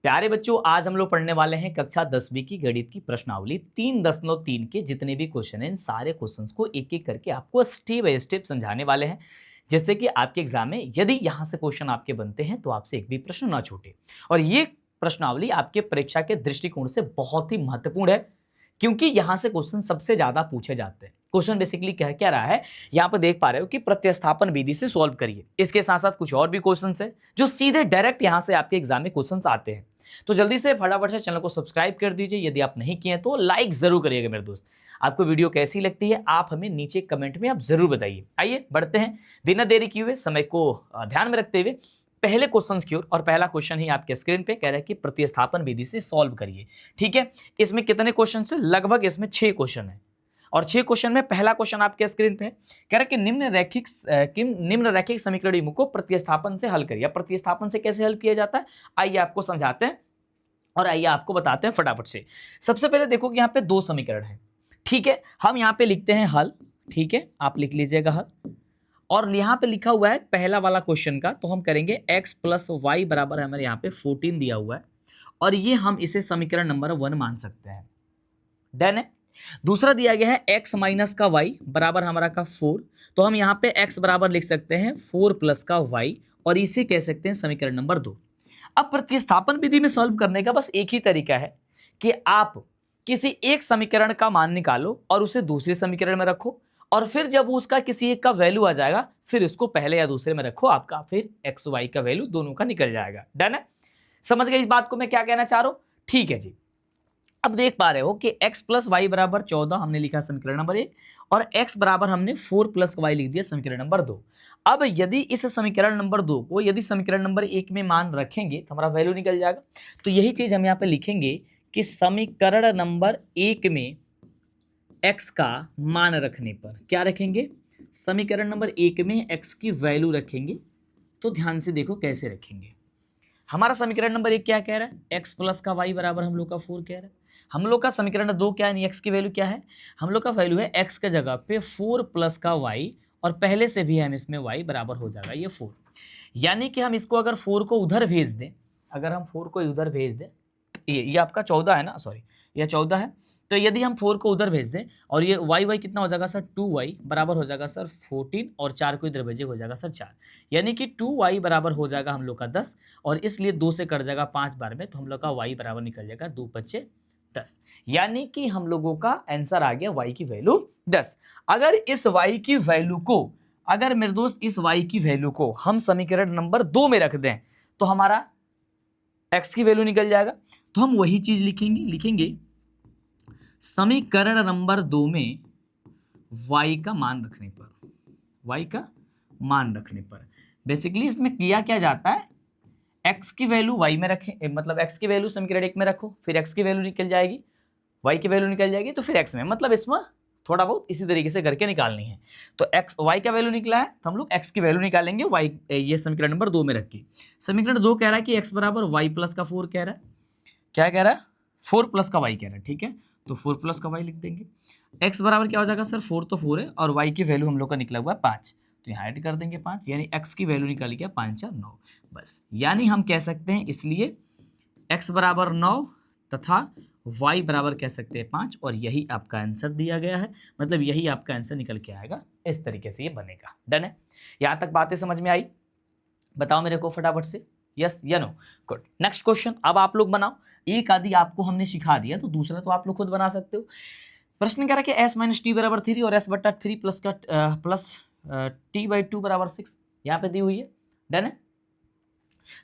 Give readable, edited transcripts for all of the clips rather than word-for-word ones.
प्यारे बच्चों, आज हम लोग पढ़ने वाले हैं कक्षा 10वीं की गणित की प्रश्नावली 3.3 के जितने भी क्वेश्चन हैं इन सारे क्वेश्चंस को एक एक करके आपको स्टेप बाय स्टेप समझाने वाले हैं, जिससे कि आपके एग्जाम में यदि यहां से क्वेश्चन आपके बनते हैं तो आपसे एक भी प्रश्न ना छूटे। और ये प्रश्नावली आपके परीक्षा के दृष्टिकोण से बहुत ही महत्वपूर्ण है, क्योंकि यहां से क्वेश्चन सबसे ज्यादा पूछे जाते हैं। क्वेश्चन बेसिकली कह क्या रहा है, यहाँ पर देख पा रहे हो कि प्रतिस्थापन विधि से सॉल्व करिए। इसके साथ साथ कुछ और भी क्वेश्चंस है जो सीधे डायरेक्ट यहां से आपके एग्जाम में क्वेश्चंस आते हैं। तो जल्दी से फटाफट से चैनल को सब्सक्राइब कर दीजिए, यदि आप नहीं किए तो लाइक जरूर करिएगा मेरे दोस्त। आपको वीडियो कैसी लगती है आप हमें नीचे कमेंट में आप जरूर बताइए। आइए बढ़ते हैं बिना देरी किए हुए, समय को ध्यान में रखते हुए पहले क्वेश्चन की ओर। और पहला क्वेश्चन ही आपके स्क्रीन पे कह रहा है कि प्रतिस्थापन विधि से सॉल्व करिए। ठीक है, इसमें कितने क्वेश्चन है? लगभग इसमें 6 क्वेश्चन है। और 6 क्वेश्चन में पहला क्वेश्चन आपके स्क्रीन पे है, कह रहा है कि निम्न रैखिक समीकरण को प्रतिस्थापन से हल करिए। प्रतिस्थापन से कैसे हल किया जाता है आइए आपको समझाते हैं और आइए आपको बताते हैं फटाफट से। सबसे पहले देखो कि यहाँ पे 2 समीकरण है। ठीक है, हम यहाँ पे लिखते हैं हल। ठीक है, आप लिख लीजिएगा हल। और यहाँ पे लिखा हुआ है पहला वाला क्वेश्चन का, तो हम करेंगे x प्लस वाई बराबर हमारे यहाँ पे 14 दिया हुआ है, और ये हम इसे समीकरण नंबर 1 मान सकते हैं। डन है। दूसरा दिया गया है x माइनस का y बराबर हमारा का 4, तो हम यहाँ पे x बराबर लिख सकते हैं 4 प्लस का y, और इसे कह सकते हैं समीकरण नंबर 2। अब प्रतिस्थापन विधि में सॉल्व करने का बस एक ही तरीका है कि आप किसी एक समीकरण का मान निकालो और उसे दूसरे समीकरण में रखो, और फिर जब उसका किसी एक का वैल्यू आ जाएगा फिर इसको पहले या दूसरे में रखो, आपका फिर एक्स वाई का वैल्यू दोनों का निकल जाएगा। डन है। समझ गए इस बात को मैं क्या कहना चाह रहा हूं? ठीक है जी। अब देख पा रहे हो कि x प्लस वाई बराबर 14 हमने लिखा समीकरण नंबर 1, और x बराबर हमने 4 प्लस वाई लिख दिया समीकरण नंबर 2। अब यदि इस समीकरण नंबर 2 को यदि समीकरण नंबर 1 में मान रखेंगे तो हमारा वैल्यू निकल जाएगा। तो यही चीज हम यहाँ पे लिखेंगे कि समीकरण नंबर 1 में x का मान रखने पर क्या रखेंगे? समीकरण नंबर 1 में x की वैल्यू रखेंगे। तो ध्यान से देखो कैसे रखेंगे। हमारा समीकरण नंबर 1 क्या कह रहा है? x प्लस का y बराबर हम लोग का 4 कह रहा है। हम लोग का समीकरण 2 क्या है? x की वैल्यू क्या है? हम लोग का वैल्यू है x के जगह पे 4 प्लस का y, और पहले से भी हम इसमें y बराबर हो जाएगा ये 4। यानी कि हम इसको अगर 4 को उधर भेज दें, अगर हम 4 को उधर भेज दें, ये आपका 14 है ना, सॉरी ये 14 है। तो यदि हम 4 को उधर भेज दें और ये y कितना हो जाएगा सर? 2y बराबर हो जाएगा सर 14, और 4 को इधर भेजे हो जाएगा सर 4, यानी कि 2y बराबर हो जाएगा हम लोग का 10, और इसलिए 2 से कट जाएगा 5 बार में, तो हम लोग का y बराबर निकल जाएगा 2 पच्चे 10। यानी कि हम लोगों का आंसर आ गया y की वैल्यू 10। अगर इस y की वैल्यू को, अगर मेरे दोस्त इस y की वैल्यू को हम समीकरण नंबर 2 में रख दें तो हमारा x की वैल्यू निकल जाएगा। तो हम वही चीज लिखेंगे समीकरण नंबर 2 में y का मान रखने पर, y का मान रखने पर बेसिकली इसमें किया क्या जाता है, x की वैल्यू y में रखें, मतलब x की वैल्यू समीकरण 1 में रखो, फिर x की वैल्यू निकल जाएगी, y की वैल्यू निकल जाएगी, तो फिर x में, मतलब इसमें थोड़ा बहुत इसी तरीके से करके निकालनी है। तो x y का वैल्यू निकला है तो हम लोग x की वैल्यू निकालेंगे y, ये समीकरण नंबर 2 में रख के। समीकरण 2 कह रहा है कि x बराबर y प्लस का 4 कह रहा है, क्या कह रहा है? 4 प्लस का y कह रहा है। ठीक है, तो 4 प्लस का y लिख देंगे। x बराबर क्या हो जाएगा सर? 4 तो 4 है, और y की वैल्यू हम लोग का निकला हुआ है 5, तो यहाँ ऐड कर देंगे 5, यानी x की वैल्यू निकाली गया 5 4 9 बस। यानी हम कह सकते हैं इसलिए x बराबर 9 तथा y बराबर कह सकते हैं 5, और यही आपका आंसर दिया गया है, मतलब यही आपका आंसर निकल के आएगा। इस तरीके से ये बनेगा। डन है। यहाँ तक बातें समझ में आई? बताओ मेरे को फटाफट से, यस या नो। गुड। नेक्स्ट क्वेश्चन अब आप लोग बनाओ। एक आदि आपको हमने सिखा दिया, तो दूसरा तो आप लोग खुद बना सकते हो। प्रश्न कह रहा है कि s माइनस टी बराबर 3 और s बटा 3 प्लस टी बाई 2 बराबर 6 यहाँ पे दी हुई है। डन है।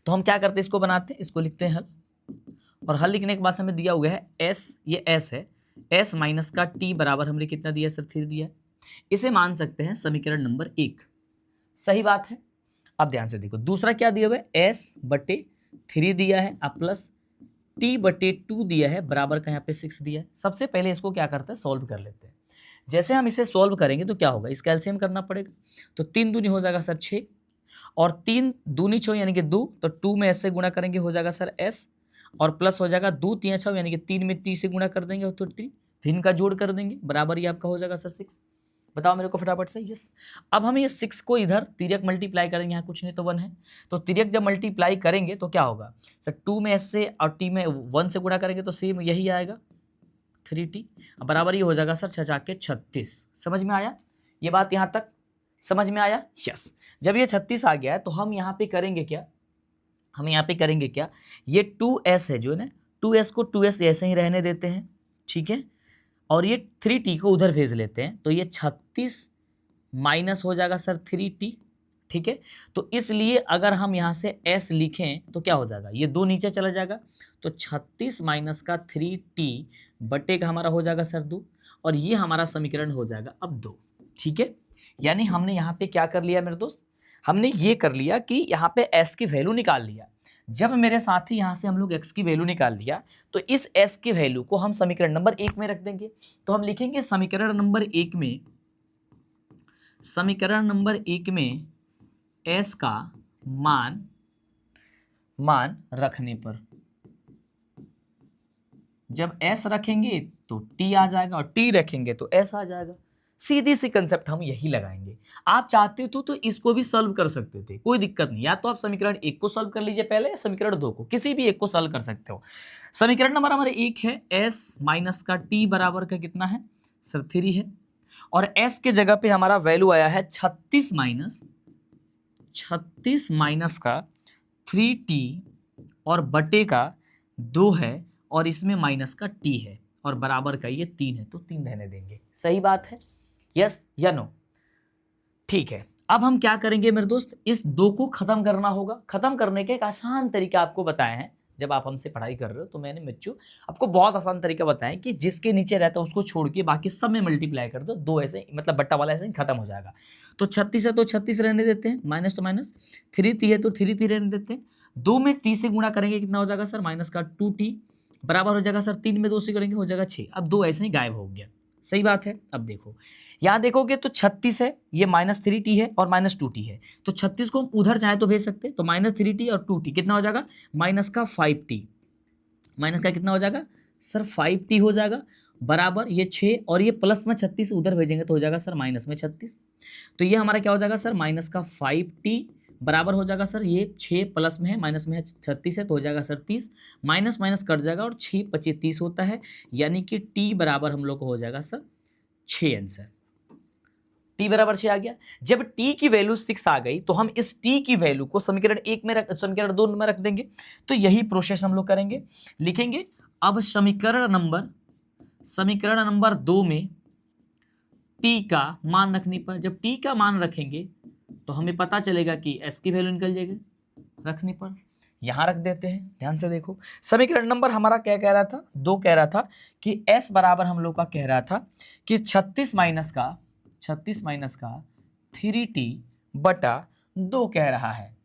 तो हम क्या करते हैं, इसको बनाते हैं, इसको लिखते हैं हल, और हल लिखने के बाद हमें दिया हुआ है s, ये s है, s माइनस का t बराबर हमने कितना दिया सर? 3 दिया है। इसे मान सकते हैं समीकरण नंबर 1। सही बात है। अब ध्यान से देखो दूसरा क्या दिया हुआ है, s बटे 3 दिया है, अब प्लस t बटे 2 दिया है, बराबर का यहाँ पे 6 दिया है। सबसे पहले इसको क्या करते हैं, सॉल्व कर लेते हैं। जैसे हम इसे सॉल्व करेंगे तो क्या होगा, इसका एलसीएम करना पड़ेगा। तो 3 दूनी हो जाएगा सर 6, और 3 दूनी 6 यानी कि 2, तो 2 में s से गुणा करेंगे हो जाएगा सर s, और प्लस हो जाएगा 2 3 6 यानी कि 3 में 3 से गुणा कर देंगे तो 3 का जोड़ कर देंगे, बराबर ये आपका हो जाएगा सर 6। बताओ मेरे को फटाफट से। यस। अब हम ये 6 को इधर तिर्यक मल्टीप्लाई करेंगे, यहाँ कुछ नहीं तो 1 है, तो तिर्यक जब मल्टीप्लाई करेंगे तो क्या होगा सर, 2 में s से और t में 1 से गुणा करेंगे तो सेम यही आएगा 3t, बराबर ये हो जाएगा सर 6 के 36। समझ में आया ये बात, यहाँ तक समझ में आया? यस। जब ये 36 आ गया है तो हम यहाँ पे करेंगे क्या, हम यहाँ पे करेंगे क्या, ये 2s है जो है ना, 2s को 2s ऐसे ही रहने देते हैं, ठीक है, और ये 3t को उधर भेज लेते हैं, तो ये 36 माइनस हो जाएगा सर 3t, ठीक है। तो इसलिए अगर हम यहाँ से s लिखें तो क्या हो जाएगा, ये 2 नीचे चला जाएगा, तो 36 माइनस का 3t बटे का हमारा हो जाएगा सर 2, और ये हमारा समीकरण हो जाएगा अब 2, ठीक है। यानी हमने यहाँ पे क्या कर लिया मेरे दोस्त, हमने ये कर लिया कि यहाँ पे s की वैल्यू निकाल लिया। जब मेरे साथी यहाँ से हम लोग x की वैल्यू निकाल लिया, तो इस s की वैल्यू को हम समीकरण नंबर 1 में रख देंगे। तो हम लिखेंगे समीकरण नंबर 1 में, समीकरण नंबर 1 में s का मान रखने पर, जब s रखेंगे तो t आ जाएगा और t रखेंगे तो s आ जाएगा। सीधी सी कंसेप्ट हम यही लगाएंगे। आप चाहते तो इसको भी सॉल्व कर सकते थे, कोई दिक्कत नहीं, या तो आप समीकरण 1 को सॉल्व कर लीजिए पहले, या समीकरण 2 को, किसी भी एक को सॉल्व कर सकते हो। समीकरण नंबर हमारे 1 है, s माइनस का t बराबर का कितना है सर 3 है, और s के जगह पे हमारा वैल्यू आया है 36 माइनस का 3t और बटे का 2 है, और इसमें माइनस का t है, और बराबर का ये 3 है, तो 3 रहने देंगे। सही बात है, यस या नो? ठीक है। अब हम क्या करेंगे मेरे दोस्त, इस 2 को खत्म करना होगा। खत्म करने के एक आसान तरीका आपको बताए हैं, जब आप हमसे पढ़ाई कर रहे हो तो मैंने बच्चों आपको बहुत आसान तरीका बताया कि जिसके नीचे रहता है उसको छोड़ के बाकी सब में मल्टीप्लाई कर दो, 2 ऐसे मतलब बट्टा वाला ऐसे ही खत्म हो जाएगा। तो 36 है तो 36 रहने देते हैं, माइनस तो माइनस, 3t है तो 3t रहने देते हैं, 2 में t से गुणा करेंगे कितना हो जाएगा सर, माइनस का 2t बराबर हो जाएगा सर 3 में 2 से करेंगे हो जाएगा 6। अब 2 ऐसे ही गायब हो गया। सही बात है। अब देखो यहाँ देखोगे तो 36 है, ये माइनस 3t है और माइनस 2t है, तो 36 को हम उधर चाहे तो भेज सकते हैं, तो माइनस 3t और 2t कितना हो जाएगा, माइनस का 5t, माइनस का कितना हो जाएगा सर 5t हो जाएगा, बराबर ये 6, और ये प्लस में 36 उधर भेजेंगे तो हो जाएगा सर माइनस में 36, तो ये हमारा क्या हो जाएगा सर माइनस का 5t बराबर हो जाएगा सर, ये 6 प्लस में है माइनस में है 36 है तो हो जाएगा सर 30, माइनस माइनस कट जाएगा और 6 25 30 होता है, यानी कि t बराबर हम लोग को हो जाएगा सर 6 आंसर। t बराबर 6 आ गया। जब t की वैल्यू 6 आ गई तो हम इस t की वैल्यू को समीकरण 1 में समीकरण 2 में रख देंगे। तो यही प्रोसेस हम लोग करेंगे, लिखेंगे अब समीकरण नंबर 2 में t का मान रखने पर, जब t का मान रखेंगे तो हमें पता चलेगा कि s की वैल्यू निकल जाएगी, रखने पर यहां रख देते हैं। ध्यान से देखो, समीकरण नंबर हमारा क्या कह रहा था, 2 कह रहा था कि s बराबर हम लोग का कह रहा था कि 36 माइनस का 3t बटा 2 कह रहा है।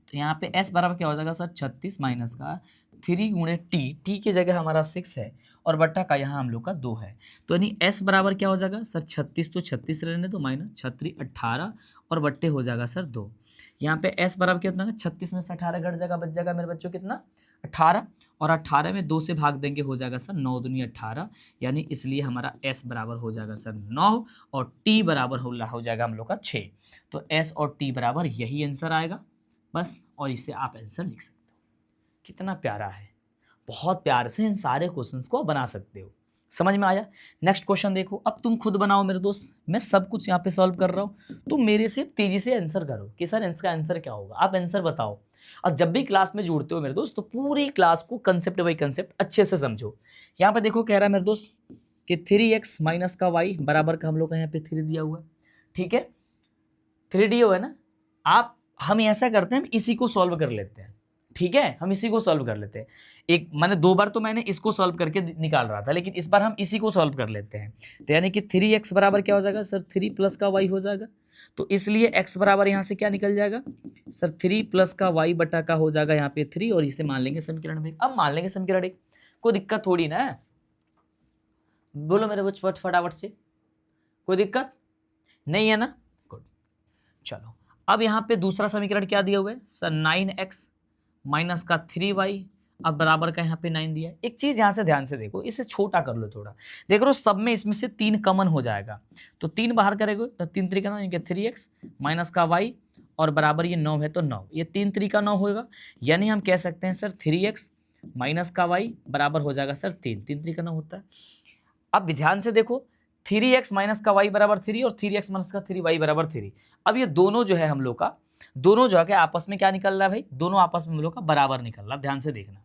तो यहाँ पे s बराबर क्या हो जाएगा सर 36 माइनस का 3 गुणे t की जगह हमारा 6 है और बट्टा का यहाँ हम लोग का 2 है, तो यानी s बराबर क्या हो जाएगा सर 36 तो 36 रहने दो, माइनस 36 18 और बट्टे हो जाएगा सर 2। यहाँ पे s बराबर क्या होगा, 36 में से 18 घट जाएगा, बच जाएगा मेरे बच्चों कितना 18, और 18 में 2 से भाग देंगे हो जाएगा सर 9 दूनी 18, यानी इसलिए हमारा s बराबर हो जाएगा सर 9 और t बराबर हो जाएगा हम लोग का 6। तो s और t बराबर यही आंसर आएगा बस, और इसे आप आंसर लिख सकते हो। कितना प्यारा है, बहुत प्यार से इन सारे क्वेश्चंस को बना सकते हो। समझ में आया? नेक्स्ट क्वेश्चन देखो, अब तुम खुद बनाओ मेरे दोस्त, मैं सब कुछ यहाँ पे सॉल्व कर रहा हूँ, तुम मेरे से तेजी से आंसर करो कि सर इसका आंसर क्या होगा, आप आंसर बताओ। और जब भी क्लास में जुड़ते हो मेरे दोस्त तो पूरी क्लास को कंसेप्ट बाई कंसेप्ट अच्छे से समझो। यहाँ पे देखो कह रहा है मेरे दोस्त कि 3x माइनस का y बराबर का हम लोग का यहाँ पे 3 दिया हुआ है, ठीक है 3 दिया हुआ है ना। हम ऐसा करते हैं, हम इसी को सॉल्व कर लेते हैं, ठीक है, हम इसी को सॉल्व कर लेते हैं। एक मैंने 2 बार तो मैंने इसको सॉल्व करके निकाल रहा था, लेकिन इस बार हम इसी को सॉल्व कर लेते हैं। तो यानी कि 3x बराबर क्या हो जाएगा सर 3 प्लस का y हो जाएगा, तो इसलिए x बराबर यहाँ से क्या निकल जाएगा सर 3 प्लस का y बटा का हो जाएगा यहाँ पे 3, और इसे मान लेंगे समीकरण में। अब मान लेंगे समीकरण 1, कोई दिक्कत थोड़ी ना है, बोलो मेरे बच्चे फटाफट से, कोई दिक्कत नहीं है ना, गुड। चलो अब यहाँ पे दूसरा समीकरण क्या दिया हुआ है सर 9x माइनस का 3y अब बराबर का यहाँ पे 9 दिया। एक चीज यहाँ से ध्यान से देखो, इसे छोटा कर लो थोड़ा, देख रहे हो सब में इसमें से 3 कॉमन हो जाएगा, तो 3 बाहर करेंगे तो 3 3 का 9 यानी 3x माइनस का y और बराबर ये 9 है तो 9, ये 3 3 का 9 होगा, यानी हम कह सकते हैं सर 3x माइनस का y बराबर हो जाएगा सर 3 3 3 का 9 होता है। अब ध्यान से देखो 3x माइनस का y बराबर 3 और 3x माइनस का 3y बराबर 3। अब ये दोनों जो है हम लोग का, दोनों जो है आपस में क्या निकल रहा है भाई, दोनों आपस में हम लोग का बराबर निकल रहा है। ध्यान से देखना,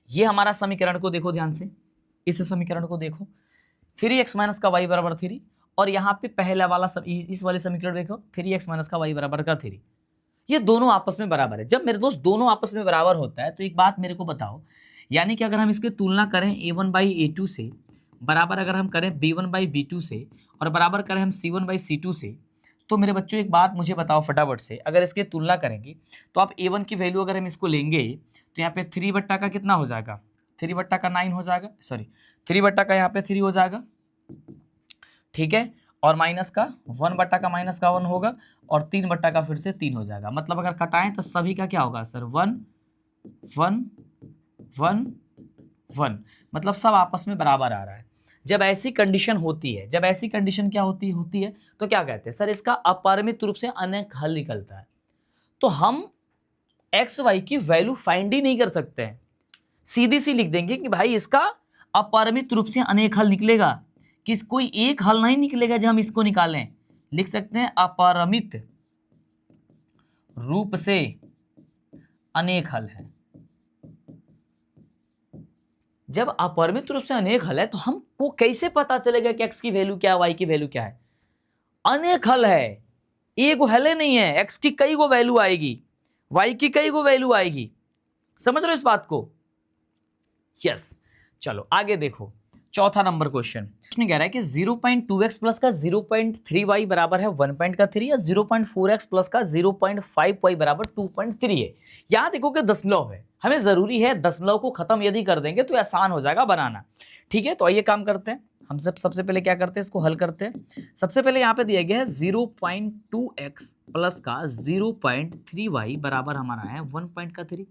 ये हमारा समीकरण को देखो ध्यान से, इस समीकरण को देखो 3x माइनस का y बराबर 3 और यहाँ पे पहला वाला इस वाले समीकरण देखो 3x माइनस का y बराबर का 3, ये दोनों आपस में बराबर है। जब मेरे दोस्त दोनों आपस में बराबर होता है तो एक बात मेरे को बताओ, यानी कि अगर हम इसकी तुलना करें a1/a2 से, बराबर अगर हम करें b1/b2 से और बराबर करें हम c1/c2 से, तो मेरे बच्चों एक बात मुझे बताओ फटाफट से, अगर इसकी तुलना करेंगे तो आप a1 की वैल्यू अगर हम इसको लेंगे तो यहाँ पे 3 बट्टा का कितना हो जाएगा, 3 बट्टा का 9 हो जाएगा, सॉरी 3 बट्टा का यहाँ पे 3 हो जाएगा, ठीक है, और माइनस का 1 बट्टा का माइनस का 1 होगा और 3 बट्टा का फिर से 3 हो जाएगा। मतलब अगर कटाएं तो सभी का क्या होगा सर 1 1 1 1, मतलब सब आपस में बराबर आ रहा है। जब ऐसी कंडीशन होती है, जब ऐसी कंडीशन क्या होती है तो क्या कहते हैं सर, इसका अपरिमित रूप से अनेक हल निकलता है। तो हम एक्स वाई की वैल्यू फाइंड ही नहीं कर सकते हैं, सीधी सी लिख देंगे कि भाई इसका अपरिमित रूप से अनेक हल निकलेगा, कि कोई एक हल नहीं निकलेगा जब हम इसको निकालें। लिख सकते हैं अपरिमित रूप से अनेक हल है। जब अपरिमित रूप से अनेक हल है तो हमको कैसे पता चलेगा कि एक्स की वैल्यू क्या है, वाई की वैल्यू क्या है? अनेक हल है, एक हल नहीं है, एक्स की कई गो वैल्यू आएगी, वाई की कई गो वैल्यू आएगी। समझ रहे हो इस बात को? यस। चलो आगे देखो, चौथा नंबर क्वेश्चन कह रहा है कि 0.2x प्लस का 0.3y बराबर है 1.3 या 0.4x प्लस का 0.5y बराबर 2.3 है। यहां देखो कि दशमलव है, हमें जरूरी है दशमलव को खत्म यदि कर देंगे तो आसान हो जाएगा बनाना। ठीक है, तो आइए काम करते हैं, हम सबसे पहले क्या करते हैं, इसको हल करते हैं। सबसे पहले यहाँ पे दिया गया है 0.2x प्लस का 0.3y बराबर हमारा है 1.3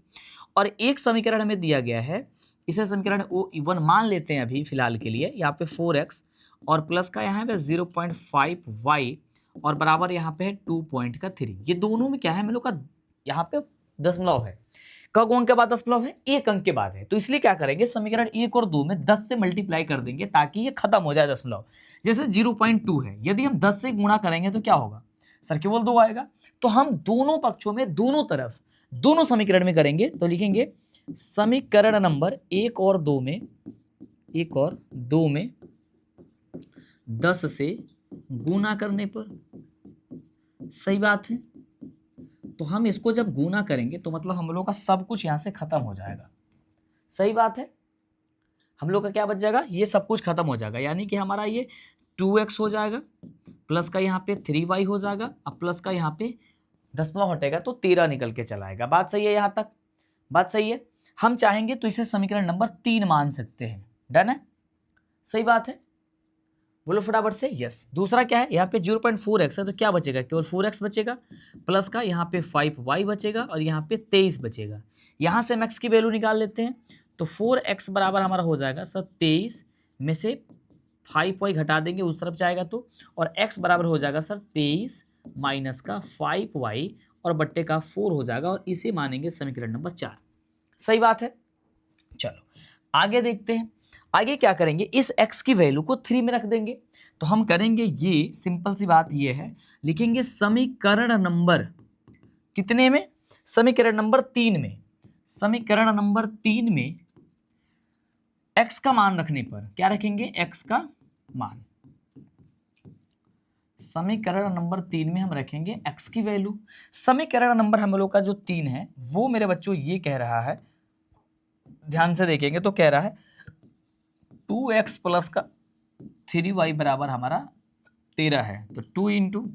और एक समीकरण हमें दिया गया है, इसे समीकरण O1 मान लेते हैं अभी फिलहाल के लिए। यहाँ पे 4x और प्लस का यहाँ पे 0.5y और बराबर यहाँ पे है 2.3। ये दोनों में क्या है हम लोग का, यहाँ पे दशमलव है, कब अंक के बाद दशमलव है, एक अंक के बाद है, तो इसलिए क्या करेंगे समीकरण 1 और 2 में 10 से मल्टीप्लाई कर देंगे ताकि ये खत्म हो जाए दशमलव। जैसे 0.2 है, यदि हम 10 से गुणा करेंगे तो क्या होगा सर, केवल 2 आएगा। तो हम दोनों पक्षों में, दोनों तरफ, दोनों समीकरण में करेंगे तो लिखेंगे समीकरण नंबर 1 और 2 में 10 से गुना करने पर, सही बात है, तो हम इसको जब गुना करेंगे तो मतलब हम लोग का सब कुछ यहां से खत्म हो जाएगा। सही बात है, हम लोग का क्या बच जाएगा, ये सब कुछ खत्म हो जाएगा, यानी कि हमारा ये 2x हो जाएगा प्लस का यहाँ पे 3y हो जाएगा और प्लस का यहाँ पे दशमलव हटेगा तो 13 निकल के चला आएगा। बात सही है, यहाँ तक बात सही है। हम चाहेंगे तो इसे समीकरण नंबर 3 मान सकते हैं, डन है, सही बात है, बोलो फटाफट से यस। दूसरा क्या है, यहाँ पे 0.4x है तो क्या बचेगा, केवल 4x बचेगा प्लस का यहाँ पे 5y बचेगा और यहाँ पे 23 बचेगा। यहाँ से हम x की वैल्यू निकाल लेते हैं तो 4x बराबर हमारा हो जाएगा सर 23 में से 5y घटा देंगे उस तरफ जाएगा तो, और x बराबर हो जाएगा सर 23 माइनस का 5y और बट्टे का 4 हो जाएगा और इसे मानेंगे समीकरण नंबर 4। सही बात है। चलो आगे देखते हैं, आगे क्या करेंगे, इस x की वैल्यू को 3 में रख देंगे। तो हम करेंगे ये, सिंपल सी बात ये है, लिखेंगे समीकरण नंबर कितने में, समीकरण नंबर 3 में, समीकरण नंबर 3 में x का मान रखने पर क्या रखेंगे, x का मान, समीकरण नंबर 3 में हम रखेंगे x की वैल्यू। समीकरण नंबर हम लोग का जो 3 है वो मेरे बच्चों ये कह रहा है, ध्यान से देखेंगे तो कह रहा है 2x प्लस का 3y बराबर हमारा 13 है। तो 2 इंटू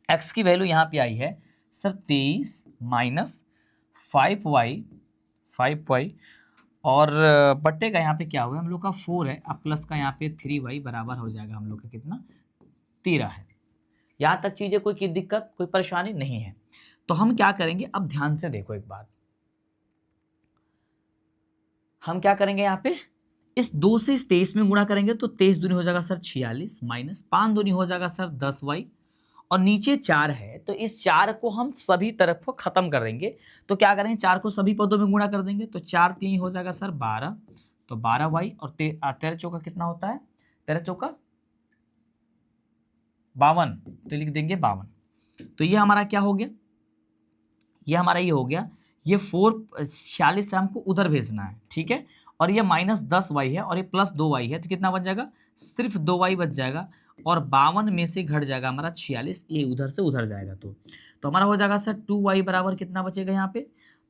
एक्स की वैल्यू यहाँ पे आई है सर 23 माइनस 5y और बट्टे का यहाँ पे क्या हुआ हम लोग का 4 है, अब प्लस का यहाँ पे 3y बराबर हो जाएगा हम लोग का कितना, 13 है। यहाँ तक चीज़ें कोई दिक्कत, कोई परेशानी नहीं है। तो हम क्या करेंगे, अब ध्यान से देखो एक बात, हम क्या करेंगे यहाँ पे, इस 2 से इस 23 में गुणा करेंगे तो 23 दूनी हो जाएगा सर 46 माइनस 5 दूनी हो जाएगा सर 10y, और नीचे 4 है तो इस 4 को हम सभी तरफ को खत्म कर देंगे। तो क्या करेंगे, 4 को सभी पदों में गुणा कर देंगे तो 4 3 हो जाएगा सर 12, तो 12y और 13 चौका कितना होता है, 13 चौका 52, तो लिख देंगे 52। तो ये हमारा क्या हो गया, ये हमारा ये हो गया, ये 46 से हमको उधर भेजना है, ठीक है, और ये माइनस 10y है और ये प्लस 2y है, तो कितना बच जाएगा, सिर्फ 2y बच जाएगा, और 52 में से घट जाएगा हमारा 46, ये उधर से उधर जाएगा, तो हमारा हो जाएगा सर 2y बराबर कितना बचेगा यहाँ पे,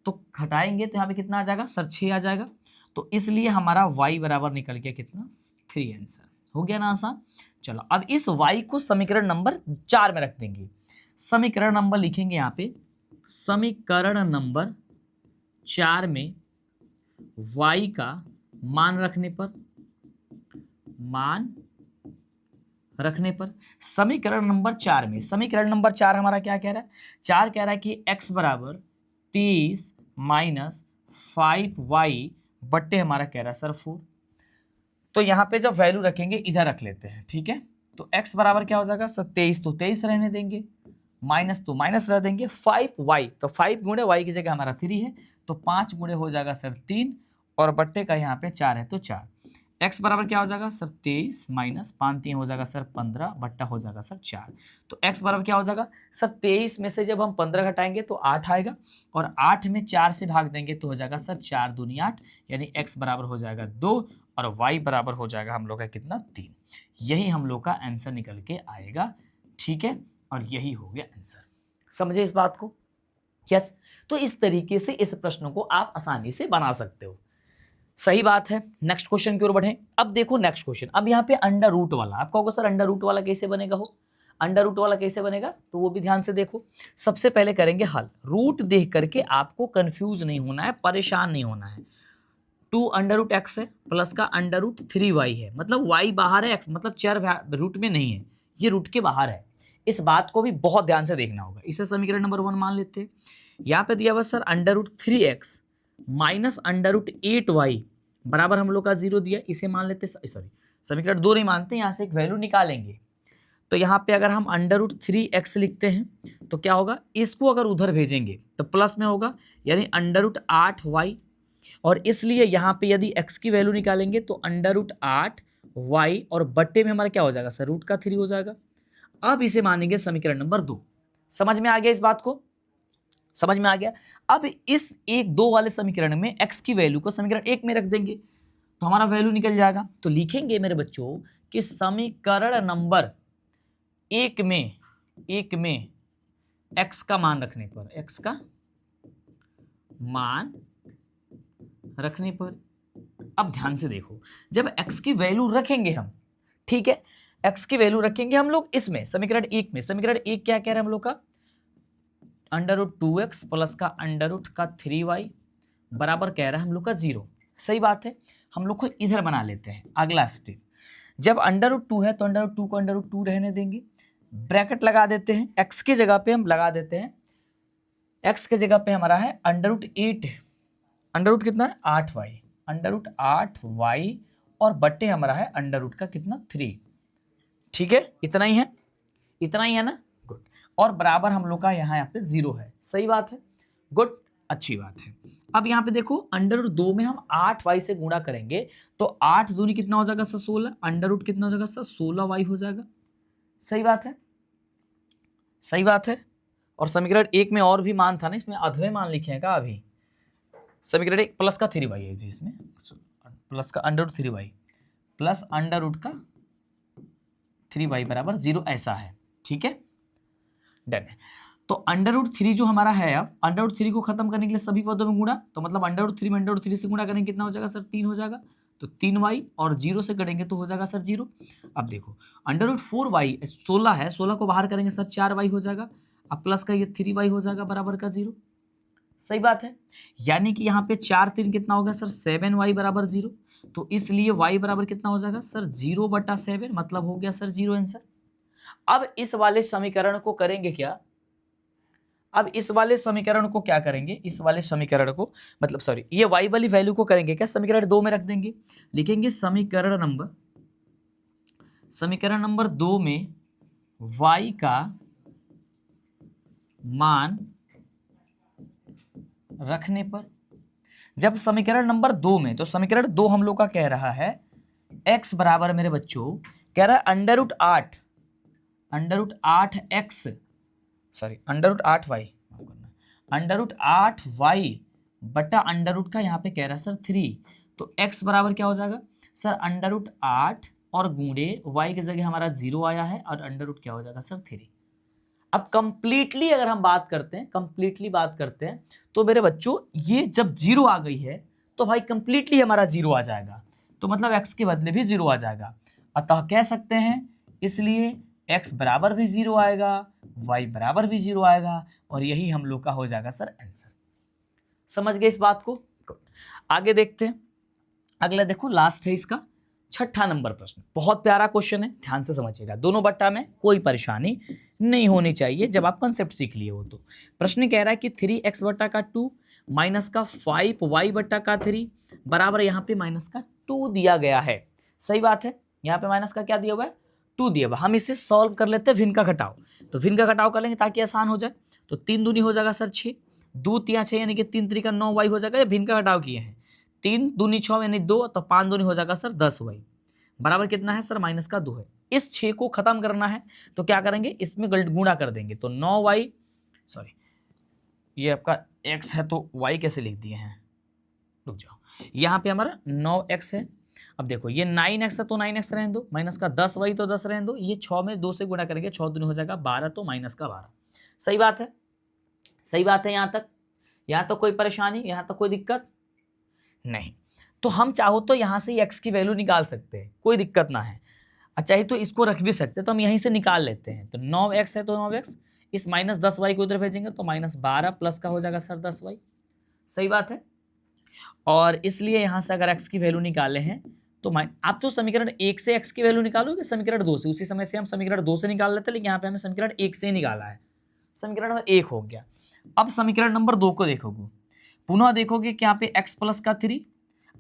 तो घटाएंगे तो यहाँ पे कितना आ जाएगा सर 6 आ जाएगा, तो इसलिए हमारा y बराबर निकल गया कितना 3, आंसर हो गया ना आसान। चलो अब इस y को समीकरण नंबर 4 में रख देंगे, समीकरण नंबर लिखेंगे यहाँ पे, समीकरण नंबर 4 में y का मान रखने पर समीकरण नंबर 4 में, समीकरण नंबर 4 हमारा क्या कह रहा है, 4 कह रहा है कि x बराबर 23 माइनस 5y बट्टे हमारा कह रहा है सर 4। तो यहाँ पे जब वैल्यू रखेंगे इधर रख लेते हैं, ठीक है, तो x बराबर क्या हो जाएगा सर 23, तो 23 रहने देंगे, माइनस तो माइनस रह देंगे, 5y तो 5 गुणे y की जगह हमारा 3 है, तो 5 गुणे हो जाएगा सर 3, और बट्टे का यहाँ पे 4 है तो 4, x बराबर क्या हो जाएगा सर 23 माइनस 5 3 हो जाएगा सर 15 बट्टा हो जाएगा सर 4, तो x बराबर क्या हो जाएगा सर 23 में से जब हम 15 घटाएंगे तो 8 आएगा, और 8 में 4 से भाग देंगे तो हो जाएगा सर 4 दूनी 8, यानी x बराबर हो जाएगा 2 और y बराबर हो जाएगा हम लोग का कितना 3। यही हम लोग का आंसर निकल के आएगा, ठीक है, और यही हो गया आंसर। समझे इस बात को? यस। तो इस तरीके से इस प्रश्न को आप आसानी से बना सकते हो। सही बात है। नेक्स्ट क्वेश्चन की ओर बढ़ें। अब देखो नेक्स्ट क्वेश्चन, अब यहाँ पे अंडर रूट वाला, आप कहोगे सर अंडर रूट वाला कैसे बनेगा, हो अंडर रूट वाला कैसे बनेगा, तो वो भी ध्यान से देखो। सबसे पहले करेंगे हल, रूट देख करके आपको कंफ्यूज नहीं होना है, परेशान नहीं होना है। 2 अंडर रूट एक्स है प्लस का अंडर रूट 3y है, मतलब y बाहर है, x मतलब चर रूट में नहीं है, ये रूट के बाहर है। इस बात को भी बहुत ध्यान से देखना होगा। इसे समीकरण नंबर 1 मान लेते हैं। यहाँ पे दिया हुआ sir under root 3x minus under root 8y बराबर हम लोग का 0 दिया, इसे मान लेते, सॉरी समीकरण 2 नहीं मानते, यहाँ से एक वैल्यू निकालेंगे। तो यहाँ पे अगर हम अंडर रूट 3x लिखते हैं तो क्या होगा, इसको अगर उधर भेजेंगे तो प्लस में होगा, यानी अंडर रूट 8y, और इसलिए यहाँ पे यदि x की वैल्यू निकालेंगे तो अंडर रूट 8y और बट्टे में हमारा क्या हो जाएगा सर रूट का 3 हो जाएगा। अब इसे मानेंगे समीकरण नंबर 2। समझ में आ गया इस बात को? समझ में आ गया। अब इस 1 2 वाले समीकरण में x की वैल्यू को समीकरण 1 में रख देंगे तो हमारा वैल्यू निकल जाएगा। तो लिखेंगे मेरे बच्चों कि समीकरण नंबर 1 में x का मान रखने पर, x का मान रखने पर, अब ध्यान से देखो, जब x की वैल्यू रखेंगे हम, ठीक है, x की वैल्यू रखेंगे हम लोग इसमें समीकरण 1 में, समीकरण 1 क्या कह रहे हैं हम लोग का, अंडर रूट 2x प्लस का अंडर रूट का 3y बराबर कह रहा है हम लोग का 0। सही बात है। हम लोग को इधर बना लेते हैं अगला स्टेप। जब अंडर रूट 2 है तो अंडर रूट 2 को अंडर रूट 2 रहने देंगे, ब्रैकेट लगा देते हैं, x की जगह पे हम लगा देते हैं, x की जगह पे हमारा है अंडर रूट 8 है, अंडर रूट कितना है 8y, अंडर रूट 8y और बट्टे हमारा है अंडर रूट का कितना 3। ठीक है, इतना ही है, इतना ही है ना, गुड। और बराबर हम लोग का यहाँ पे 0 है। सही बात है, गुड, अच्छी बात है। अब यहाँ पे देखो अंडर रूट 2 में हम 8y से गुणा करेंगे तो 8 दूनी कितना हो जाएगा सर 16, अंडर रूट कितना हो जाएगा सर 16y हो जाएगा। सही बात है, सही बात है। और समीकरण 1 में और भी मान था ना, इसमें अधवे मान लिखे हैं का अभी, समीकरण 1 प्लस का 3y है इसमें, प्लस का under root 3y plus under root का 3y बराबर 0 ऐसा है। ठीक है, डन है। तो अंडर रूट 3 जो हमारा है, अब अंडर रूट 3 को खत्म करने के लिए सभी पदों में गुणा, तो मतलब अंडर रूट 3 में अंडर रूट 3 से गुणा करेंगे कितना हो जाएगा सर 3 हो जाएगा, तो 3y और 0 से करेंगे तो हो जाएगा सर 0। अब देखो अंडर रूट 4y 16 है, 16 को बाहर करेंगे सर 4y हो जाएगा, अब प्लस का ये 3y हो जाएगा बराबर का 0। सही बात है, यानी कि यहाँ पे 4 3 कितना होगा सर 7y बराबर 0, तो इसलिए y बराबर कितना हो जाएगा सर 0/7, मतलब हो गया सर 0 आंसर। अब इस वाले समीकरण को करेंगे क्या, अब इस वाले समीकरण को क्या करेंगे, इस वाले समीकरण को मतलब सॉरी ये y वाली वैल्यू को करेंगे क्या, समीकरण 2 में रख देंगे। लिखेंगे समीकरण नंबर 2 में y का मान रखने पर, जब समीकरण नंबर 2 में, तो समीकरण 2 हम लोग का कह रहा है x बराबर मेरे बच्चों कह रहा है √8y बटा √ का यहाँ पे कह रहा है सर 3, तो x बराबर क्या हो जाएगा सर √8 और गुणे y की जगह हमारा 0 आया है और √ क्या हो जाएगा सर 3। अब कंप्लीटली अगर हम बात करते हैं तो मेरे बच्चों ये जब 0 आ गई है तो भाई कंप्लीटली हमारा 0 आ जाएगा, तो मतलब x के बदले भी 0 आ जाएगा, अतः कह सकते हैं इसलिए x बराबर भी 0 आएगा, y बराबर भी 0 आएगा और यही हम लोग का हो जाएगा सर आंसर। समझ गए इस बात को। आगे देखते हैं, अगला देखो लास्ट है इसका 6ठा नंबर प्रश्न, बहुत प्यारा क्वेश्चन है, ध्यान से समझिएगा। दोनों बट्टा में कोई परेशानी नहीं होनी चाहिए जब आप कंसेप्ट सीख लिए हो। तो प्रश्न कह रहा है कि 3x बट्टा का 2 माइनस का 5y बट्टा का 3 बराबर यहाँ पे माइनस का 2 दिया गया है। सही बात है, यहाँ पे माइनस का क्या दिया हुआ है 2 दिया हुआ। हम इसे सॉल्व कर लेते हैं भिन्न का घटाव, तो भिन्न का घटाव कर लेंगे ताकि आसान हो जाए। तो 3 दूनी हो जाएगा सर 6, 2 तिया 6 यानी कि 3 3 का 9y हो जाएगा, ये भिन्न का घटाव किए हैं। 3 दूनी 6 यानी 2, तो 5 दूनी हो जाएगा सर 10y बराबर कितना है सर माइनस का 2 है। इस 6 को खत्म करना है तो क्या करेंगे, इसमें गुणा कर देंगे, तो 9y सॉरी ये आपका x है तो y कैसे लिख दिए हैं, रुक जाओ, यहाँ पे हमारा 9x है। अब देखो ये 9x है तो 9x रहने दो, माइनस का 10y तो 10 रहने दो, ये 6 में 2 से गुणा करेंगे, 6 दूनी हो जाएगा 12, तो माइनस का 12। सही बात है, सही बात है। यहाँ तक कोई परेशानी, यहाँ तक कोई दिक्कत नहीं। तो हम चाहो तो यहाँ से x की वैल्यू निकाल सकते हैं, कोई दिक्कत ना है। अच्छा तो इसको रख भी सकते हैं, तो हम यहीं से निकाल लेते हैं। तो 9x है तो 9x, इस माइनस 10y को उधर भेजेंगे तो माइनस 12 प्लस का हो जाएगा सर 10y। सही बात है। और इसलिए यहाँ से अगर x की वैल्यू निकाले हैं तो आप तो समीकरण 1 से x की वैल्यू निकालोगे, समीकरण 2 से, उसी समय से हम समीकरण 2 से निकाल लेते हैं, लेकिन यहाँ पे हमें समीकरण 1 से निकाला है। समीकरण नंबर 1 हो गया। अब समीकरण नंबर 2 को देखोगे, पुनः देखोगे कि यहाँ पे x प्लस का 3,